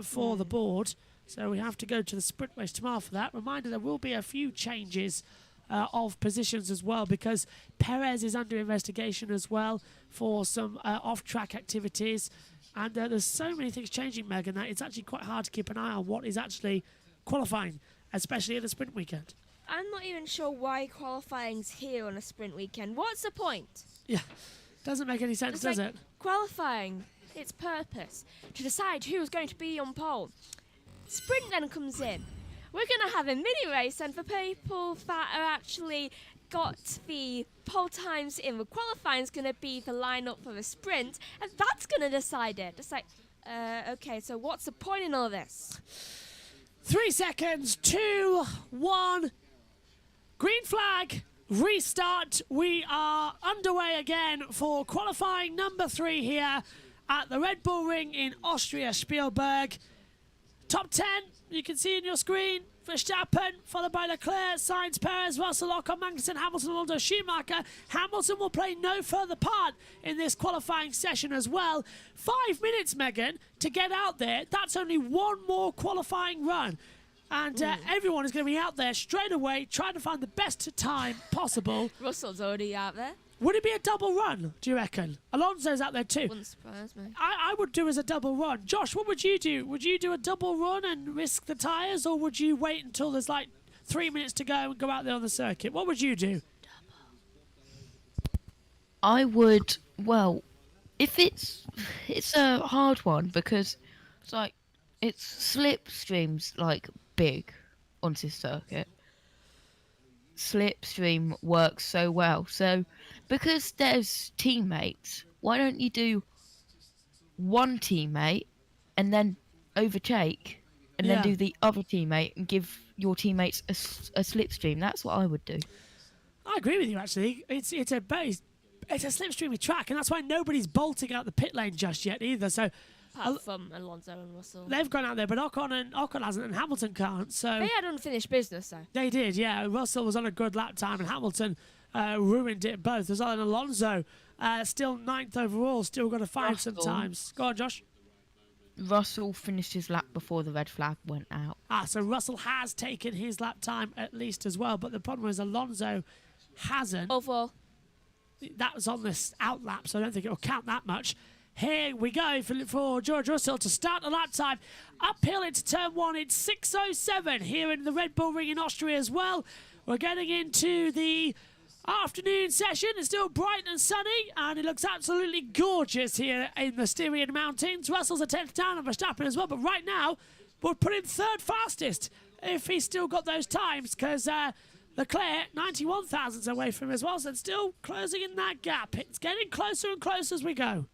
for the board. So we have to go to the sprint race tomorrow for that. Reminder, there will be a few changes of positions as well, because Perez is under investigation as well for some off-track activities. And there's so many things changing, Megan, that it's actually quite hard to keep an eye on what is actually qualifying, especially at a sprint weekend. I'm not even sure why qualifying's here on a sprint weekend. What's the point? Yeah, doesn't make any sense, does it? Qualifying, its purpose, to decide who's going to be on pole. Sprint then comes in. We're going to have a mini race, and for people that are actually got the pole times in, the qualifying is going to be the lineup for the sprint, and that's going to decide it. It's like, okay, so what's the point in all this? 3 seconds, 2, 1. Green flag, restart. We are underway again for qualifying number 3 here at the Red Bull Ring in Austria, Spielberg. Top 10, you can see on your screen. Verstappen, followed by Leclerc, Sainz, Perez, Russell, Ocon, Magnussen, Hamilton, Alonso, Schumacher. Hamilton will play no further part in this qualifying session as well. 5 minutes, Megan, to get out there. That's only one more qualifying run. And everyone is going to be out there straight away trying to find the best time possible. Russell's already out there. Would it be a double run, do you reckon? Alonso's out there too. Wouldn't surprise me. I would do as a double run. Josh, what would you do? Would you do a double run and risk the tyres, or would you wait until there's like 3 minutes to go and go out there on the circuit? What would you do? I would, well, if it's a hard one because it's like it's slipstream's like big on this circuit. Slipstream works so well. So because there's teammates, why don't you do one teammate and then overtake and then do the other teammate and give your teammates a slipstream? That's what I would do. I agree with you, actually. It's a slipstreamy track, and that's why nobody's bolting out the pit lane just yet either. So apart from Alonso and Russell. They've gone out there, but Ocon hasn't, and Hamilton can't. So they had unfinished business, though. They did, yeah. Russell was on a good lap time, and Hamilton ruined it both. As well, and Alonso still 9th overall, still got to find some times. Go on, Josh. Russell finished his lap before the red flag went out. So Russell has taken his lap time at least as well, but the problem is Alonso hasn't. Overall. That was on this out lap, so I don't think it'll count that much. Here we go for George Russell to start the lap time. Uphill into turn 1, it's 6:07 here in the Red Bull Ring in Austria as well. We're getting into the afternoon session. It's still bright and sunny, and it looks absolutely gorgeous here in the Styrian Mountains. Russell's a 10th down and Verstappen as well, but right now we'll put him 3rd fastest if he's still got those times, because Leclerc, 91 thousandths away from him as well, so it's still closing in that gap. It's getting closer and closer as we go.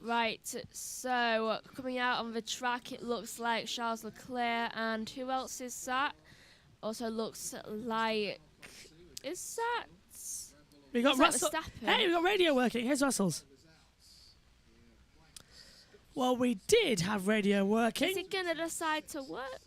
Right, so coming out on the track, it looks like Charles Leclerc, and who else is that? Also looks like, is that? We got Russell. Hey, we got radio working. Here's Russell's. Well, we did have radio working. Is it gonna decide to work?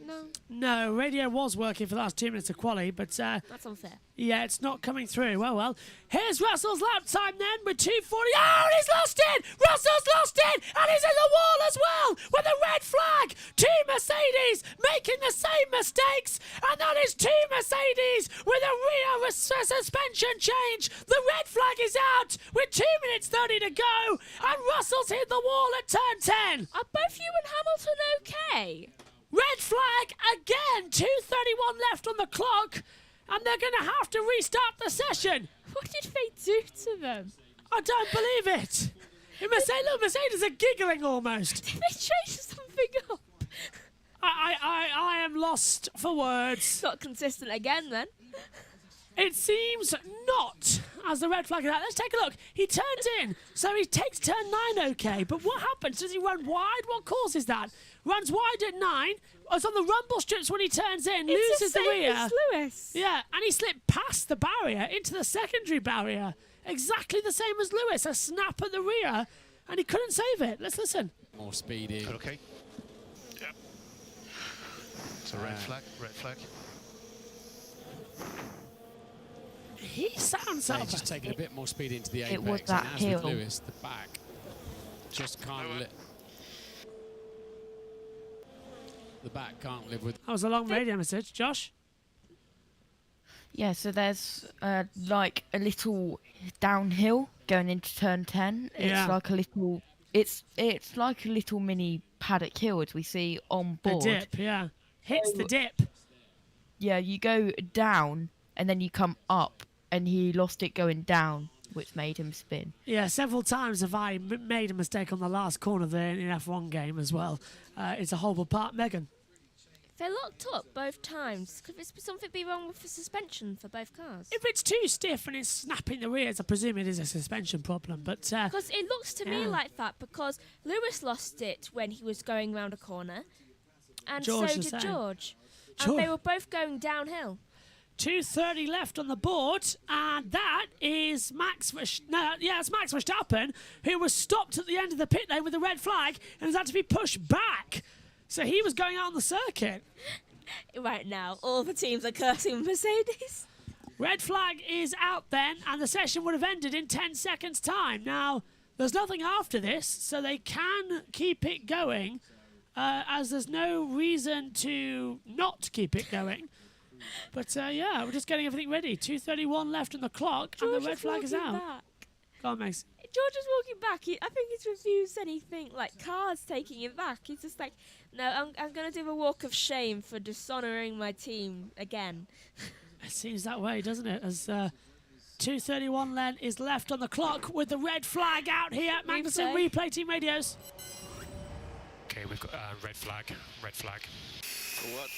No. No, radio was working for the last 2 minutes of quali, but that's unfair. Yeah, it's not coming through. Well. Here's Russell's lap time then with 2:40. Oh, he's lost it! Russell's lost it! And he's in the wall as well with a red flag. 2 Mercedes making the same mistakes, and that is 2 Mercedes with a rear suspension change. The red flag is out with 2 minutes 30 to go, and Russell's hit the wall at turn 10. Are both you and Hamilton okay? Red flag again, 2:31 left on the clock, and they're going to have to restart the session. What did they do to them? I don't believe it. Mercedes are giggling almost. Did they change something up? I am lost for words. Not consistent again then. It seems not, as the red flag is out. Let's take a look. He turns in, so he takes turn 9 okay, but what happens? Does he run wide? What causes that? Runs wide at 9. It's on the rumble strips when he turns in, loses the rear. As Lewis. Yeah, and he slipped past the barrier into the secondary barrier. Exactly the same as Lewis. A snap at the rear, and he couldn't save it. Let's listen. More speedy. Okay. Yep. It's a red flag. He sounds up. Just taking a bit more speed into the apex. It was that and as hill. with Lewis, the back just can't live. The back can't live with. That was a long radio message, Josh. Yeah, so there's like a little downhill going into turn 10. It's like a little. It's like a little mini paddock hill as we see on board. The dip, yeah. Hits the dip. Yeah, you go down and then you come up, and he lost it going down, which made him spin. Yeah, several times have I made a mistake on the last corner there in an F1 game as well. It's a horrible part. Megan? They're locked up both times. Could something be wrong with the suspension for both cars? If it's too stiff and it's snapping the rears, I presume it is a suspension problem. But because it looks to me like that, because Lewis lost it when he was going round a corner, and George so did George. And they were both going downhill. 2:30 left on the board, and that is Max Verstappen, who was stopped at the end of the pit lane with a red flag and has had to be pushed back. So he was going out on the circuit. Right now, all the teams are cursing Mercedes. Red flag is out then, and the session would have ended in 10 seconds' time. Now, there's nothing after this, so they can keep it going, as there's no reason to not keep it going. But yeah, we're just getting everything ready. 2:31 left on the clock, and the red flag is out. Back. Go on, Max. George is walking back. I think he's refused anything like cars taking him back. He's just like, no, I'm going to do a walk of shame for dishonouring my team again. It seems that way, doesn't it? As 2:31 then is left on the clock with the red flag out here at Magnussen Replay Team Radios. Okay, we've got red flag. For what?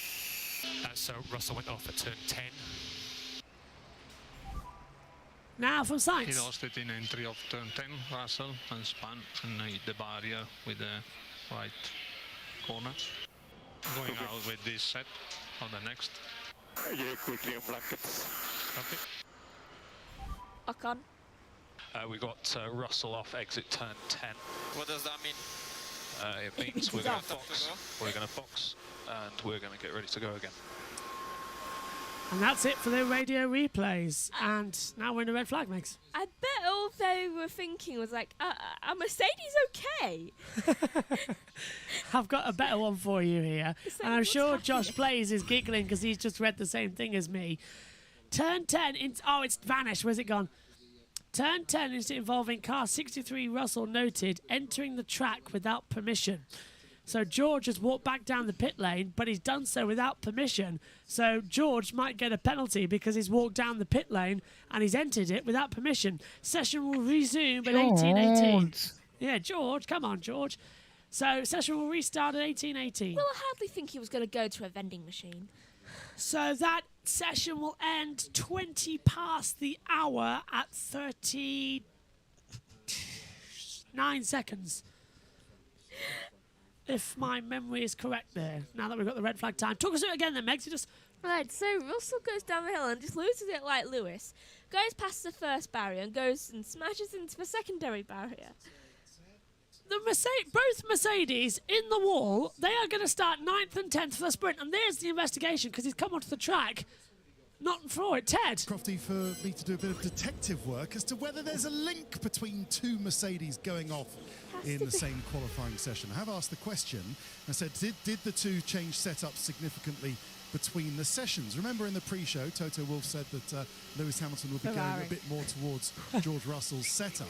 So Russell went off at turn 10. Now from Sainz. He lost it in entry of turn 10, Russell, and spun and hit the barrier with the right corner. Going out with this set on the next. Yeah, quickly on blankets. Okay. Ocon. We got Russell off exit turn 10. What does that mean? It means we're going to box, and we're going to get ready to go again. And that's it for the radio replays. And now we're in the red flag mix. I bet all they were thinking was like, are Mercedes okay? I've got a better one for you here. Like, and I'm sure JoshPlayz is giggling because he's just read the same thing as me. Turn 10, it's vanished. Where's it gone? Turn 10 is involving car 63 Russell noted entering the track without permission. So George has walked back down the pit lane, but he's done so without permission. So George might get a penalty because he's walked down the pit lane and he's entered it without permission. Session will resume at 18:18. Yeah, George, come on, George. So session will restart at 18:18. Well, I hardly think he was going to go to a vending machine. So that session will end 20 past the hour at 39 seconds. If my memory is correct there, now that we've got the red flag time. Talk us through it again then, Megs. Right, so Russell goes down the hill and just loses it like Lewis. Goes past the first barrier and goes and smashes into the secondary barrier. Both Mercedes in the wall, they are going to start 9th and 10th for the sprint. And there's the investigation because he's come onto the track. Not for it, Ted. Crofty, for me to do a bit of detective work as to whether there's a link between two Mercedes going off in the same qualifying session. I have asked the question. I said, did the two change setups significantly between the sessions? Remember in the pre-show, Toto Wolff said that Lewis Hamilton would be going a bit more towards George Russell's setup.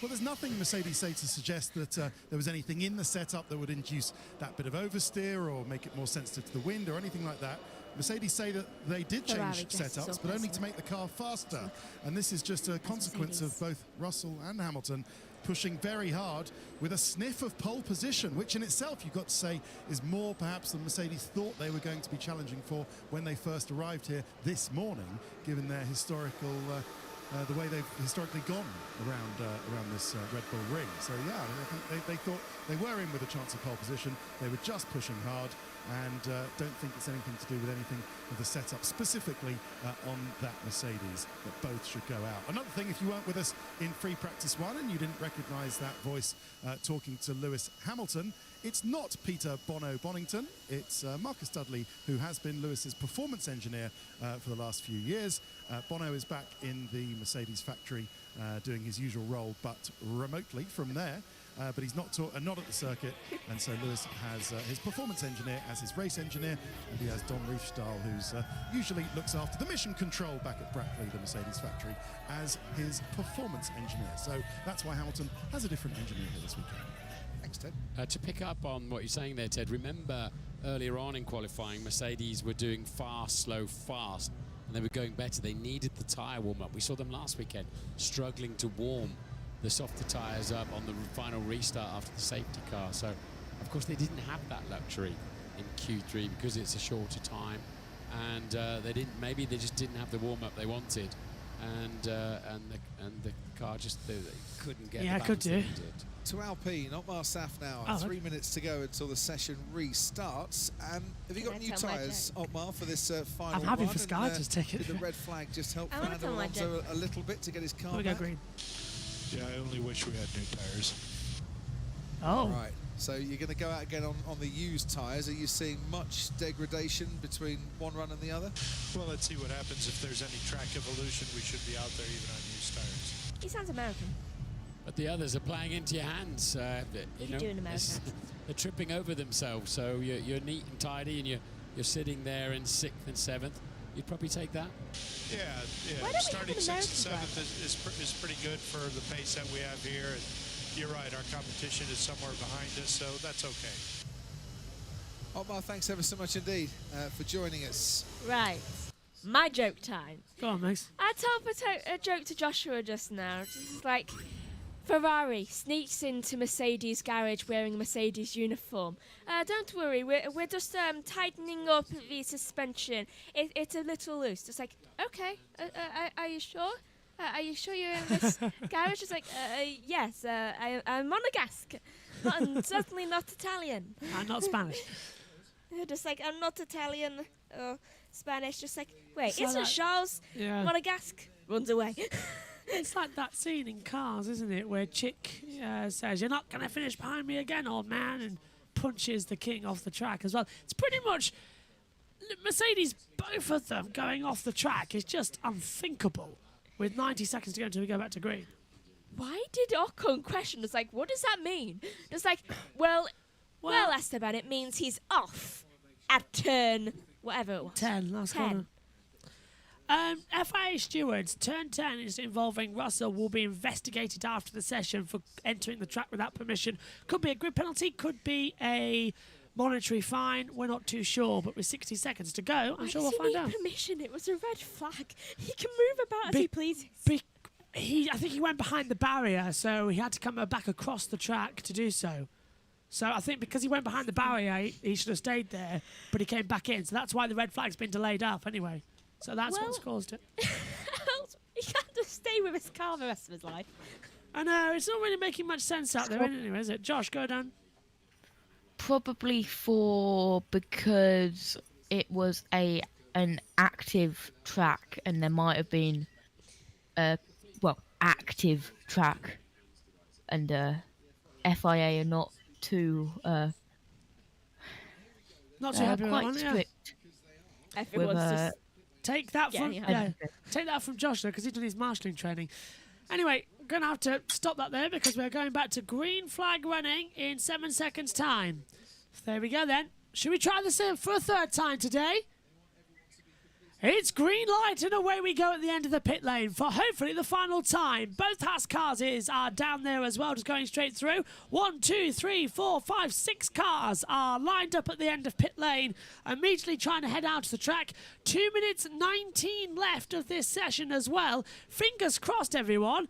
Well, there's nothing Mercedes say to suggest that there was anything in the setup that would induce that bit of oversteer or make it more sensitive to the wind or anything like that. Mercedes say that they did change setups, but only to make the car faster. And this is just a consequence of both Russell and Hamilton pushing very hard with a sniff of pole position, which in itself, you've got to say, is more perhaps than Mercedes thought they were going to be challenging for when they first arrived here this morning, given their historical, the way they've historically gone around this Red Bull ring. So yeah, I think they thought they were in with a chance of pole position. They were just pushing hard, and don't think it's anything to do with anything with the setup specifically on that Mercedes, that both should go out. Another thing, if you weren't with us in free practice 1 and you didn't recognise that voice talking to Lewis Hamilton, it's not Peter Bono Bonington, it's Marcus Dudley, who has been Lewis's performance engineer for the last few years. Bono is back in the Mercedes factory doing his usual role, but remotely from there. But he's not at the circuit, and so Lewis has his performance engineer as his race engineer, and he has Don Riefstahl, who's usually looks after the mission control back at Brackley, the Mercedes factory, as his performance engineer. So that's why Hamilton has a different engineer here this weekend. Thanks, Ted. To pick up on what you're saying there, Ted, remember earlier on in qualifying, Mercedes were doing fast, slow, fast, and they were going better. They needed the tyre warm-up. We saw them last weekend struggling to warm the softer tyres up on the final restart after the safety car. So, of course, they didn't have that luxury in Q3 because it's a shorter time, and they just didn't have the warm-up they wanted. and the car just they couldn't get. Yeah, the could balance do. that it did. To Alpine, Otmar Safnauer. Oh, 3 minutes to go until the session restarts. And have you got new tyres, Otmar, for this final I'm happy run? for Sky, just take it. Did the red flag just help I wanna Fernando tell my Alonso a little bit to get his car Here we go, back? green. Yeah, I only wish we had new tires. Oh. Right. So you're going to go out again on the used tyres. Are you seeing much degradation between one run and the other? Well, let's see what happens. If there's any track evolution, we should be out there even on used tires. He sounds American. But the others are playing into your hands. You know, do in America? they're tripping over themselves. So you're neat and tidy, and you're sitting there in 6th and 7th. You'd probably take that. Yeah. Why don't we Starting have an 6th and American 7th is pretty good for the pace that we have here. And you're right, our competition is somewhere behind us, so that's okay. Otmar, thanks ever so much indeed for joining us. Right. My joke time. Go on, Max. I told a joke to Joshua just now. Just like, Ferrari sneaks into Mercedes' garage wearing a Mercedes uniform. Don't worry, we're just tightening up the suspension. It's a little loose. Just like, okay, are you sure? Are you sure you're in this garage? It's like, yes, I'm Monegasque. Certainly not Italian. I'm not Spanish. Just like, I'm not Italian or Spanish. Just like, wait, So isn't that- Charles yeah. Monegasque? Runs away. It's like that scene in Cars, isn't it, where Chick says, "You're not going to finish behind me again, old man," and punches the king off the track as well. It's pretty much Mercedes, both of them going off the track is just unthinkable with 90 seconds to go until we go back to green. Why did Ocon question? It's like, what does that mean? It's like, well, Esteban, it means he's off at turn, whatever it was. 10, last 10. corner. FIA stewards, turn 10 is involving Russell, will be investigated after the session for entering the track without permission. Could be a grid penalty, could be a monetary fine. We're not too sure, but with 60 seconds to go, I'm sure we'll find out. Permission? It was a red flag. He can move about as he pleases. I think he went behind the barrier, so he had to come back across the track to do so. So I think because he went behind the barrier, he should have stayed there, but he came back in. So that's why the red flag's been delayed up anyway. So that's what's caused it. He can't just stay with his car the rest of his life. I know, it's not really making much sense out there anyway, is it? Josh, go down. Probably because it was an active track, and there might have been active track, and FIA are not too Not too happy with that quite one, yeah. strict. Everyone's just Take that from take that from Josh though, because he's done his marshalling training. Anyway, we're going to have to stop that there because we're going back to green flag running in 7 seconds' time. There we go then. Should we try this for a third time today? It's green light and away we go at the end of the pit lane for hopefully the final time. Both Haas cars are down there as well, just going straight through. 1, 2, 3, 4, 5, 6 cars are lined up at the end of pit lane, immediately trying to head out to the track. 2 minutes 19 left of this session as well. Fingers crossed, everyone.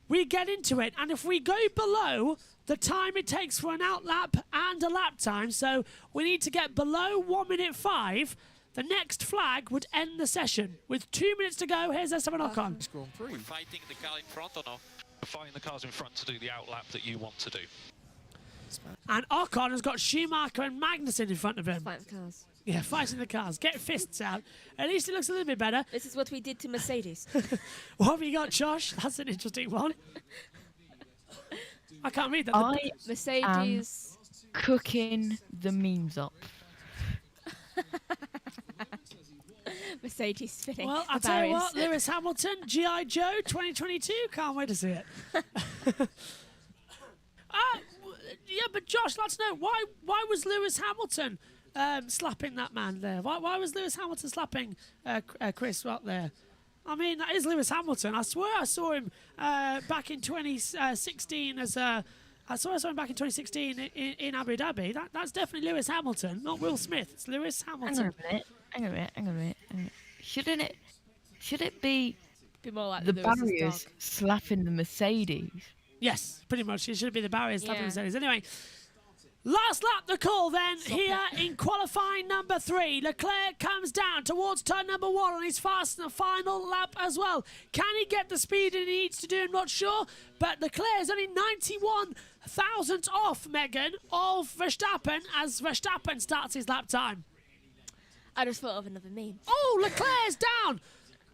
We get into it, and if we go below the time it takes for an out lap and a lap time, so we need to get below 1 minute 5, the next flag would end the session. With 2 minutes to go, here's Esteban Ocon. We're fighting the car in front or no? We're fighting the cars in front to do the out lap that you want to do. And Ocon has got Schumacher and Magnussen in front of him. Fight the cars. Yeah, fighting the cars. Get fists out. At least it looks a little bit better. This is what we did to Mercedes. What have you got, Josh? That's an interesting one. I can't read that. Mercedes cooking the memes up. Mercedes spinning. Well, I'll tell you what, Lewis Hamilton, G.I. Joe 2022. Can't wait to see it. Yeah, but Josh, let's know, why was Lewis Hamilton slapping that man there? Why was Lewis Hamilton slapping Chris up there? I mean, that is Lewis Hamilton. I swear I saw him back in 2016 as a... I saw him back in 2016 in Abu Dhabi. That's definitely Lewis Hamilton, not Will Smith. It's Lewis Hamilton. Hang on a minute. Shouldn't it be more like the Lewis's barriers dog. slapping the Mercedes? Yes, pretty much. It should be the barriers slapping the Mercedes. Anyway, Last lap the call then here in qualifying number 3. Leclerc comes down towards turn number 1 on his fast final lap as well. Can he get the speed he needs to do? I'm not sure, but Leclerc is only 91 thousandths off, Megan, of Verstappen as Verstappen starts his lap time. I just thought of another meme. Oh, Leclerc's down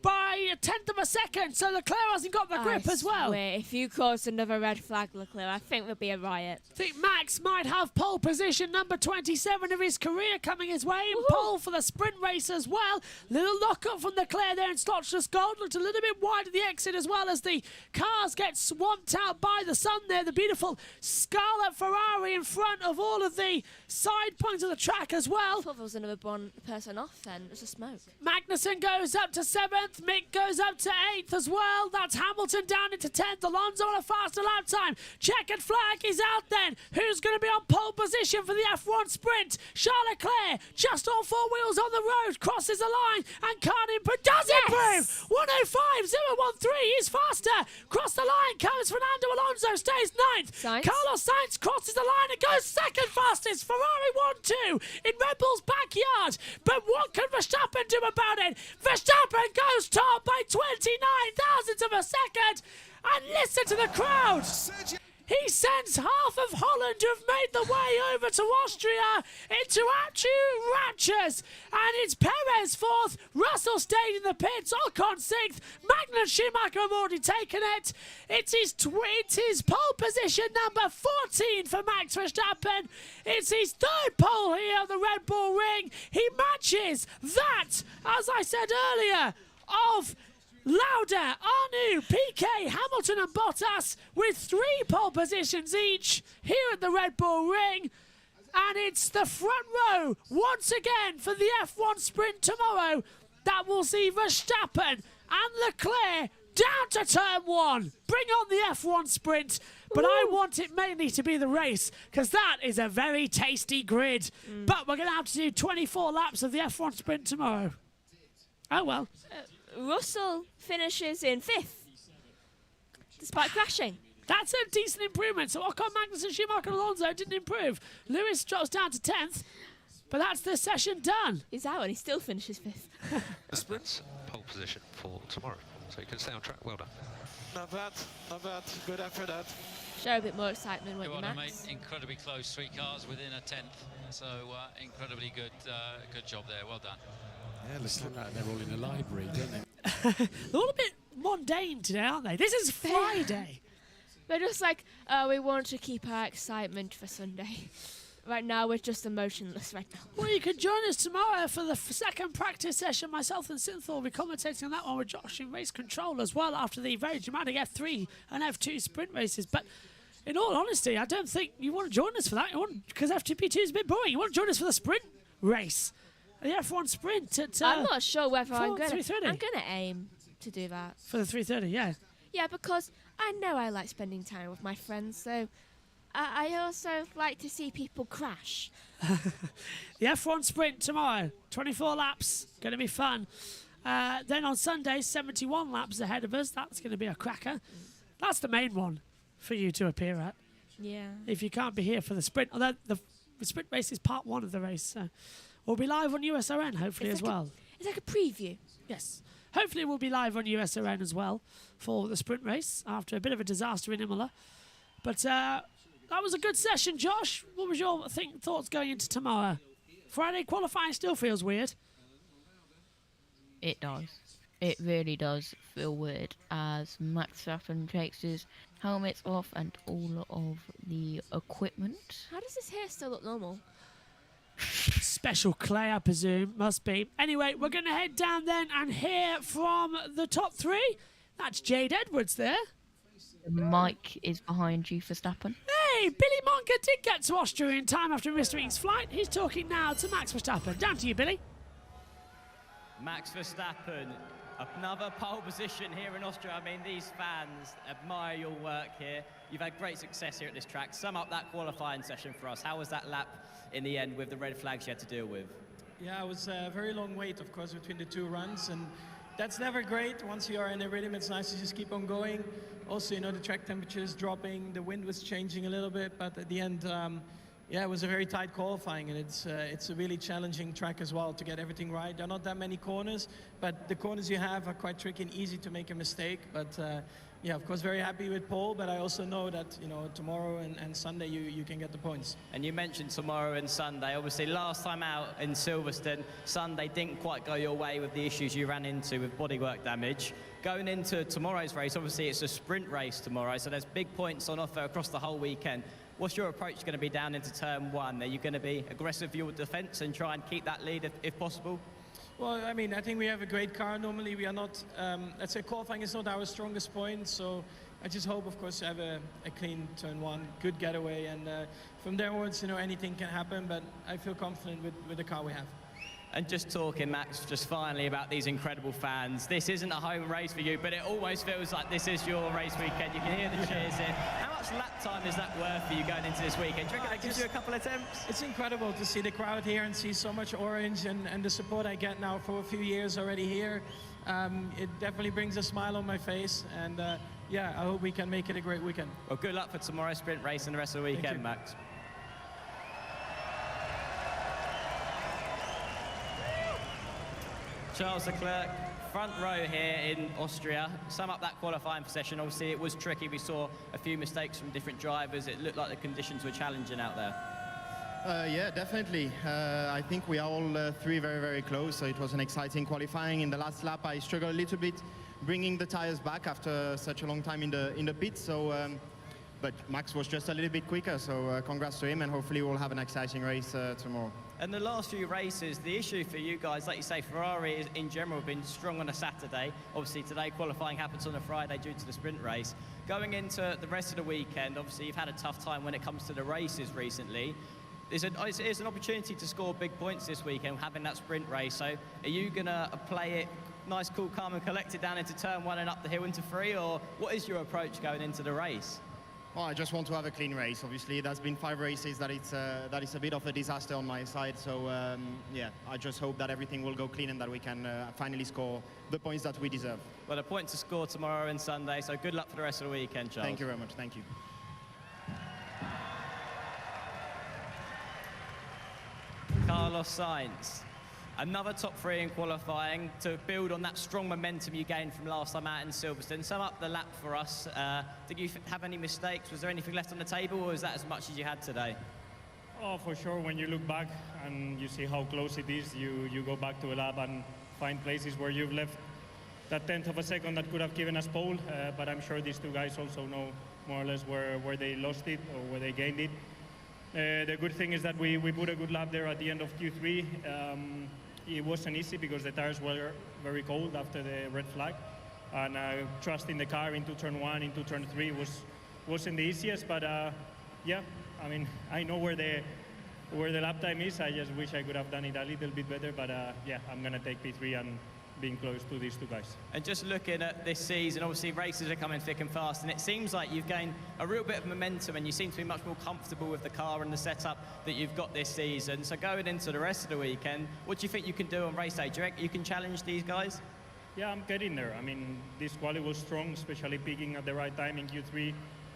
by a tenth of a second, so Leclerc hasn't got the grip as well. If you cause another red flag, Leclerc, I think there'll be a riot. I think Max might have pole position number 27 of his career coming his way, and pole for the sprint race as well. Little lock-up from Leclerc there in Slotchless Gold. Looked a little bit wide at the exit as well as the cars get swamped out by the sun there. The beautiful Scarlet Ferrari in front of all of the side points of the track as well. I thought there was another one person off then. It was a smoke. Magnussen goes up to 7th. Mick goes up to 8th as well. That's Hamilton down into 10th. Alonso on a faster lap time. Checkered flag is out then. Who's going to be on pole position for the F1 sprint? Charles Leclerc, just on 4 wheels on the road, crosses the line and can't improve. Does improve! 105.013 is faster. Cross the line comes Fernando Alonso, stays 9th. Carlos Sainz crosses the line and goes second fastest. Ferrari 1-2 in Red Bull's backyard. But what can Verstappen do about it? Verstappen goes top by 29 thousandths of a second, and listen to the crowd. He sends half of Holland who have made the way over to Austria into absolute raptures, and it's Perez 4th, Russell stayed in the pits, Ocon 6th, Magnus Schumacher have already taken it. It's his pole position number 14 for Max Verstappen. It's his 3rd pole here at the Red Bull Ring. He matches that, as I said earlier, of Lauda, Arnoux, Piquet, Hamilton and Bottas with 3 pole positions each here at the Red Bull Ring. And it's the front row once again for the F1 sprint tomorrow that will see Verstappen and Leclerc down to turn 1. Bring on the F1 sprint. But I want it mainly to be the race, because that is a very tasty grid. But we're going to have to do 24 laps of the F1 sprint tomorrow. Oh well. Russell finishes in 5th, despite crashing. That's a decent improvement. So Ocon, Magnussen, Schumacher and Alonso didn't improve. Lewis drops down to 10th, but that's the session done. He's out and he still finishes 5th. The sprint's pole position for tomorrow, so you can stay on track. Well done. Not bad, not bad. Good effort, that. Show a bit more excitement when you Max. Max. Incredibly close, 3 cars within a 10th. So incredibly good job there. Well done. Yeah, looking like they're all in a library, don't they? They're all a bit mundane today, aren't they? This is Friday. They're just like, we want to keep our excitement for Sunday. Right now, we're just emotionless right now. Well, you can join us tomorrow for the second practice session. Myself and Synthor will be commentating on that one with Josh in race control as well after the very dramatic F3 and F2 sprint races. But in all honesty, I don't think you want to join us for that. Because F2P2 is a bit boring. You want to join us for the sprint race. The F1 sprint at I'm not sure whether I'm going to aim to do that. For the 3:30, yeah. Yeah, because I know I like spending time with my friends, so I also like to see people crash. The F1 sprint tomorrow, 24 laps, going to be fun. Then on Sunday, 71 laps ahead of us. That's going to be a cracker. That's the main one for you to appear at. Yeah. If you can't be here for the sprint, although the sprint race is part 1 of the race, so we'll be live on USRN hopefully as well. It's like a preview. Yes. Hopefully we'll be live on USRN as well for the sprint race after a bit of a disaster in Imola. But that was a good session, Josh. What was your thoughts going into tomorrow? Friday qualifying still feels weird. It does. It really does feel weird as Max Verstappen takes his helmets off and all of the equipment. How does his hair still look normal? Special clay, I presume. Must be. Anyway, we're going to head down then and hear from the top 3. That's Jade Edwards there. Mike is behind you, Verstappen. Hey, Billy Monka did get to Austria in time after Mr. Eaton's flight. He's talking now to Max Verstappen. Down to you, Billy. Max Verstappen, another pole position here in Austria. I mean, these fans admire your work here. You've had great success here at this track. Sum up that qualifying session for us. How was that lap in the end with the red flags you had to deal with? Yeah, it was a very long wait, of course, between the 2 runs, and that's never great. Once you are in a rhythm, it's nice to just keep on going. Also, you know, the track temperature is dropping, the wind was changing a little bit, but at the end, yeah, it was a very tight qualifying, and it's a really challenging track as well to get everything right. There are not that many corners, but the corners you have are quite tricky and easy to make a mistake. But yeah, of course, very happy with pole, but I also know that, you know, tomorrow and Sunday you can get the points. And you mentioned tomorrow and Sunday. Obviously, last time out in Silverstone, Sunday didn't quite go your way with the issues you ran into with bodywork damage. Going into tomorrow's race, obviously it's a sprint race tomorrow, so there's big points on offer across the whole weekend. What's your approach going to be down into turn 1? Are you going to be aggressive with your defence and try and keep that lead if possible? Well, I mean, I think we have a great car. Normally we are not, let's say qualifying is not our strongest point, so I just hope, of course, to have a clean turn 1, good getaway, and from there onwards, you know, anything can happen, but I feel confident with the car we have. And just talking, Max, just finally about these incredible fans. This isn't a home race for you, but it always feels like this is your race weekend. You can hear the cheers here. How much lap time is that worth for you going into this weekend? Do you reckon that gives you a couple of attempts? It's incredible to see the crowd here and see so much orange and the support I get now for a few years already here. It definitely brings a smile on my face, and yeah, I hope we can make it a great weekend. Well, good luck for tomorrow's sprint race and the rest of the weekend, Max. Charles Leclerc, front row here in Austria. Sum up that qualifying session. Obviously, it was tricky. We saw a few mistakes from different drivers. It looked like the conditions were challenging out there. Yeah, definitely. I think we are all three very, very close. So it was an exciting qualifying. In the last lap, I struggled a little bit bringing the tires back after such a long time in the pit. So, but Max was just a little bit quicker. So congrats to him, and hopefully we'll have an exciting race tomorrow. And the last few races, the issue for you guys, like you say, Ferrari is, in general, been strong on a Saturday. Obviously, today qualifying happens on a Friday due to the sprint race. Going into the rest of the weekend, obviously, you've had a tough time when it comes to the races recently. It's an opportunity to score big points this weekend, having that sprint race. So are you going to play it nice, cool, calm, and collected down into turn 1 and up the hill into 3, or what is your approach going into the race? Well, I just want to have a clean race. Obviously, there's been 5 races that it's a bit of a disaster on my side. So yeah, I just hope that everything will go clean and that we can finally score the points that we deserve. Well, a point to score tomorrow and Sunday. So good luck for the rest of the weekend, Charles. Thank you very much. Thank you. Carlos Sainz. Another top 3 in qualifying to build on that strong momentum you gained from last time out in Silverstone. Sum up the lap for us. Did you have any mistakes? Was there anything left on the table, or was that as much as you had today? Oh, for sure. When you look back and you see how close it is, you go back to a lap and find places where you've left that 1/10 of a second that could have given us pole. But I'm sure these two guys also know more or less where they lost it or where they gained it. The good thing is that we put a good lap there at the end of Q3. It wasn't easy because the tires were very cold after the red flag, and trusting the car into turn 1, into turn 3 wasn't the easiest. But yeah, I mean, I know where the lap time is. I just wish I could have done it a little bit better. But yeah, I'm gonna take P3 and being close to these two guys. And just looking at this season, obviously races are coming thick and fast, and it seems like you've gained a real bit of momentum, and you seem to be much more comfortable with the car and the setup that you've got this season. So going into the rest of the weekend, what do you think you can do on race day? Do you reckon you can challenge these guys? Yeah, I'm getting there. I mean, this quali was strong, especially peaking at the right time in Q3,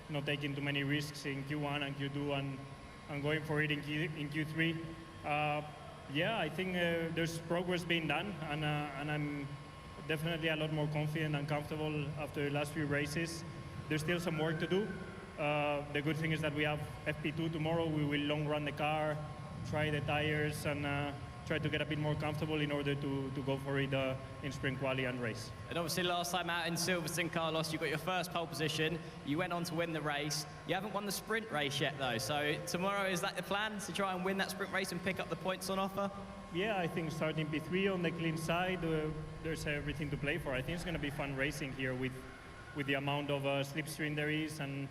not taking too many risks in Q1 and Q2, and going for it in Q3. Yeah, I think there's progress being done, and I'm definitely a lot more confident and comfortable after the last few races. There's still some work to do. The good thing is that we have FP2 tomorrow. We will long run the car, try the tires, and try to get a bit more comfortable in order to go for it in sprint quali and race. And obviously last time out in Silverstone, Carlos, you got your first pole position. You went on to win the race. You haven't won the sprint race yet, though. So tomorrow, is that the plan, to try and win that sprint race and pick up the points on offer? Yeah, I think starting P3 on the clean side, there's everything to play for. I think it's going to be fun racing here with the amount of slipstream there is, and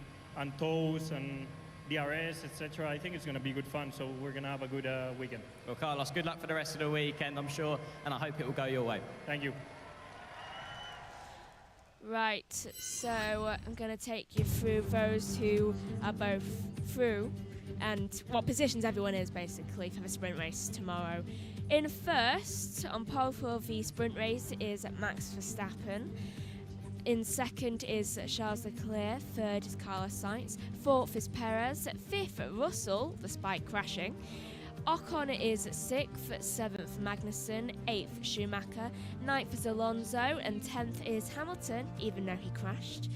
tows and DRS, etc. I think it's going to be good fun, so we're going to have a good weekend. Well, Carlos, good luck for the rest of the weekend, I'm sure, and I hope it will go your way. Thank you. Right, so I'm going to take you through those who are both through and what positions everyone is, basically, for the sprint race tomorrow. In first, on pole for the sprint race, is Max Verstappen. In second is Charles Leclerc, third is Carlos Sainz, fourth is Perez, fifth Russell, despite crashing. Ocon is 6th, 7th Magnussen, 8th Schumacher, 9th is Alonso, and 10th is Hamilton, even though he crashed.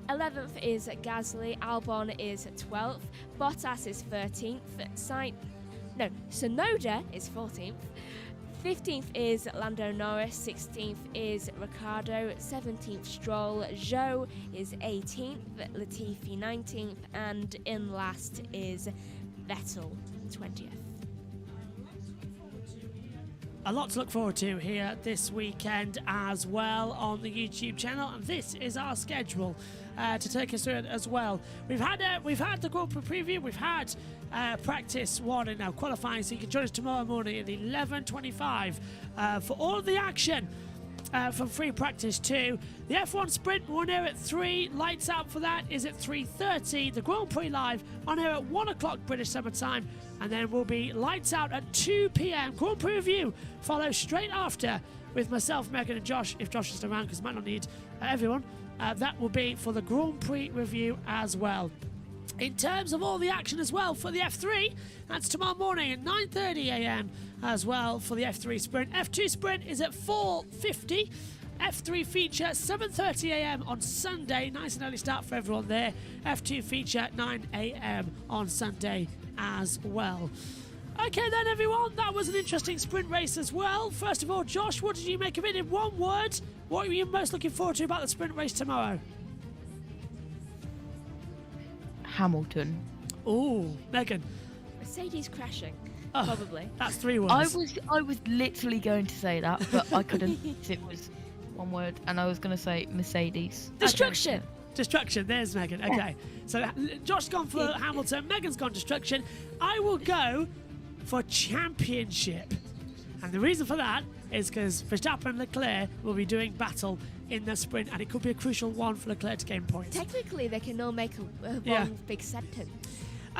11th is Gasly, Albon is 12th, Bottas is 13th, Tsunoda is 14th, 15th is Lando Norris, 16th is Ricciardo, 17th Stroll, Zhou is 18th, Latifi 19th, and in last is Vettel 20th. A lot to look forward to here this weekend as well on the YouTube channel, and this is our schedule to take us through it as well. We've had the Grand Prix preview, we've had practice 1 and now qualifying, so you can join us tomorrow morning at 11:25 for all of the action from free practice 2. The F1 sprint, we're on air at 3. Lights out for that is at 3:30. The Grand Prix live on air at 1 o'clock British Summer Time. And then we'll be lights out at 2 p.m. Grand Prix review follows straight after with myself, Megan, and Josh, if Josh is around, because I might not need everyone. That will be for the Grand Prix review as well. In terms of all the action as well for the F3, that's tomorrow morning at 9:30 a.m. as well for the F3 sprint. F2 sprint is at 4:50. F3 feature 7:30 a.m. on Sunday. Nice and early start for everyone there. F2 feature 9 a.m. on Sunday as well. Okay then, everyone, that was an interesting sprint race as well. First of all, Josh, what did you make of it in one word? What were you most looking forward to about the sprint race tomorrow? Hamilton. Ooh, Megan. Mercedes crashing, Oh, probably. That's 3 words. I was literally going to say that, but I couldn't. It was one word, and I was going to say Mercedes. Destruction. Destruction, there's Megan. Okay, so Josh's gone for Hamilton, Megan's gone destruction. I will go for championship. And the reason for that is because Verstappen and Leclerc will be doing battle in the sprint, and it could be a crucial one for Leclerc to gain points. Technically, they can all make one big sentence.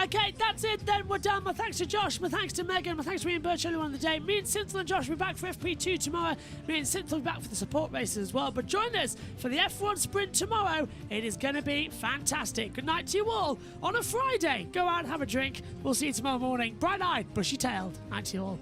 Okay, that's it then. We're done. My thanks to Josh, my thanks to Megan, my thanks to me and Burch earlier on in the day. Me and Synthel and Josh will be back for FP2 tomorrow. Me and Synthel will be back for the support races as well. But join us for the F1 sprint tomorrow. It is going to be fantastic. Good night to you all on a Friday. Go out and have a drink. We'll see you tomorrow morning. Bright-eyed, bushy-tailed. Night to you all.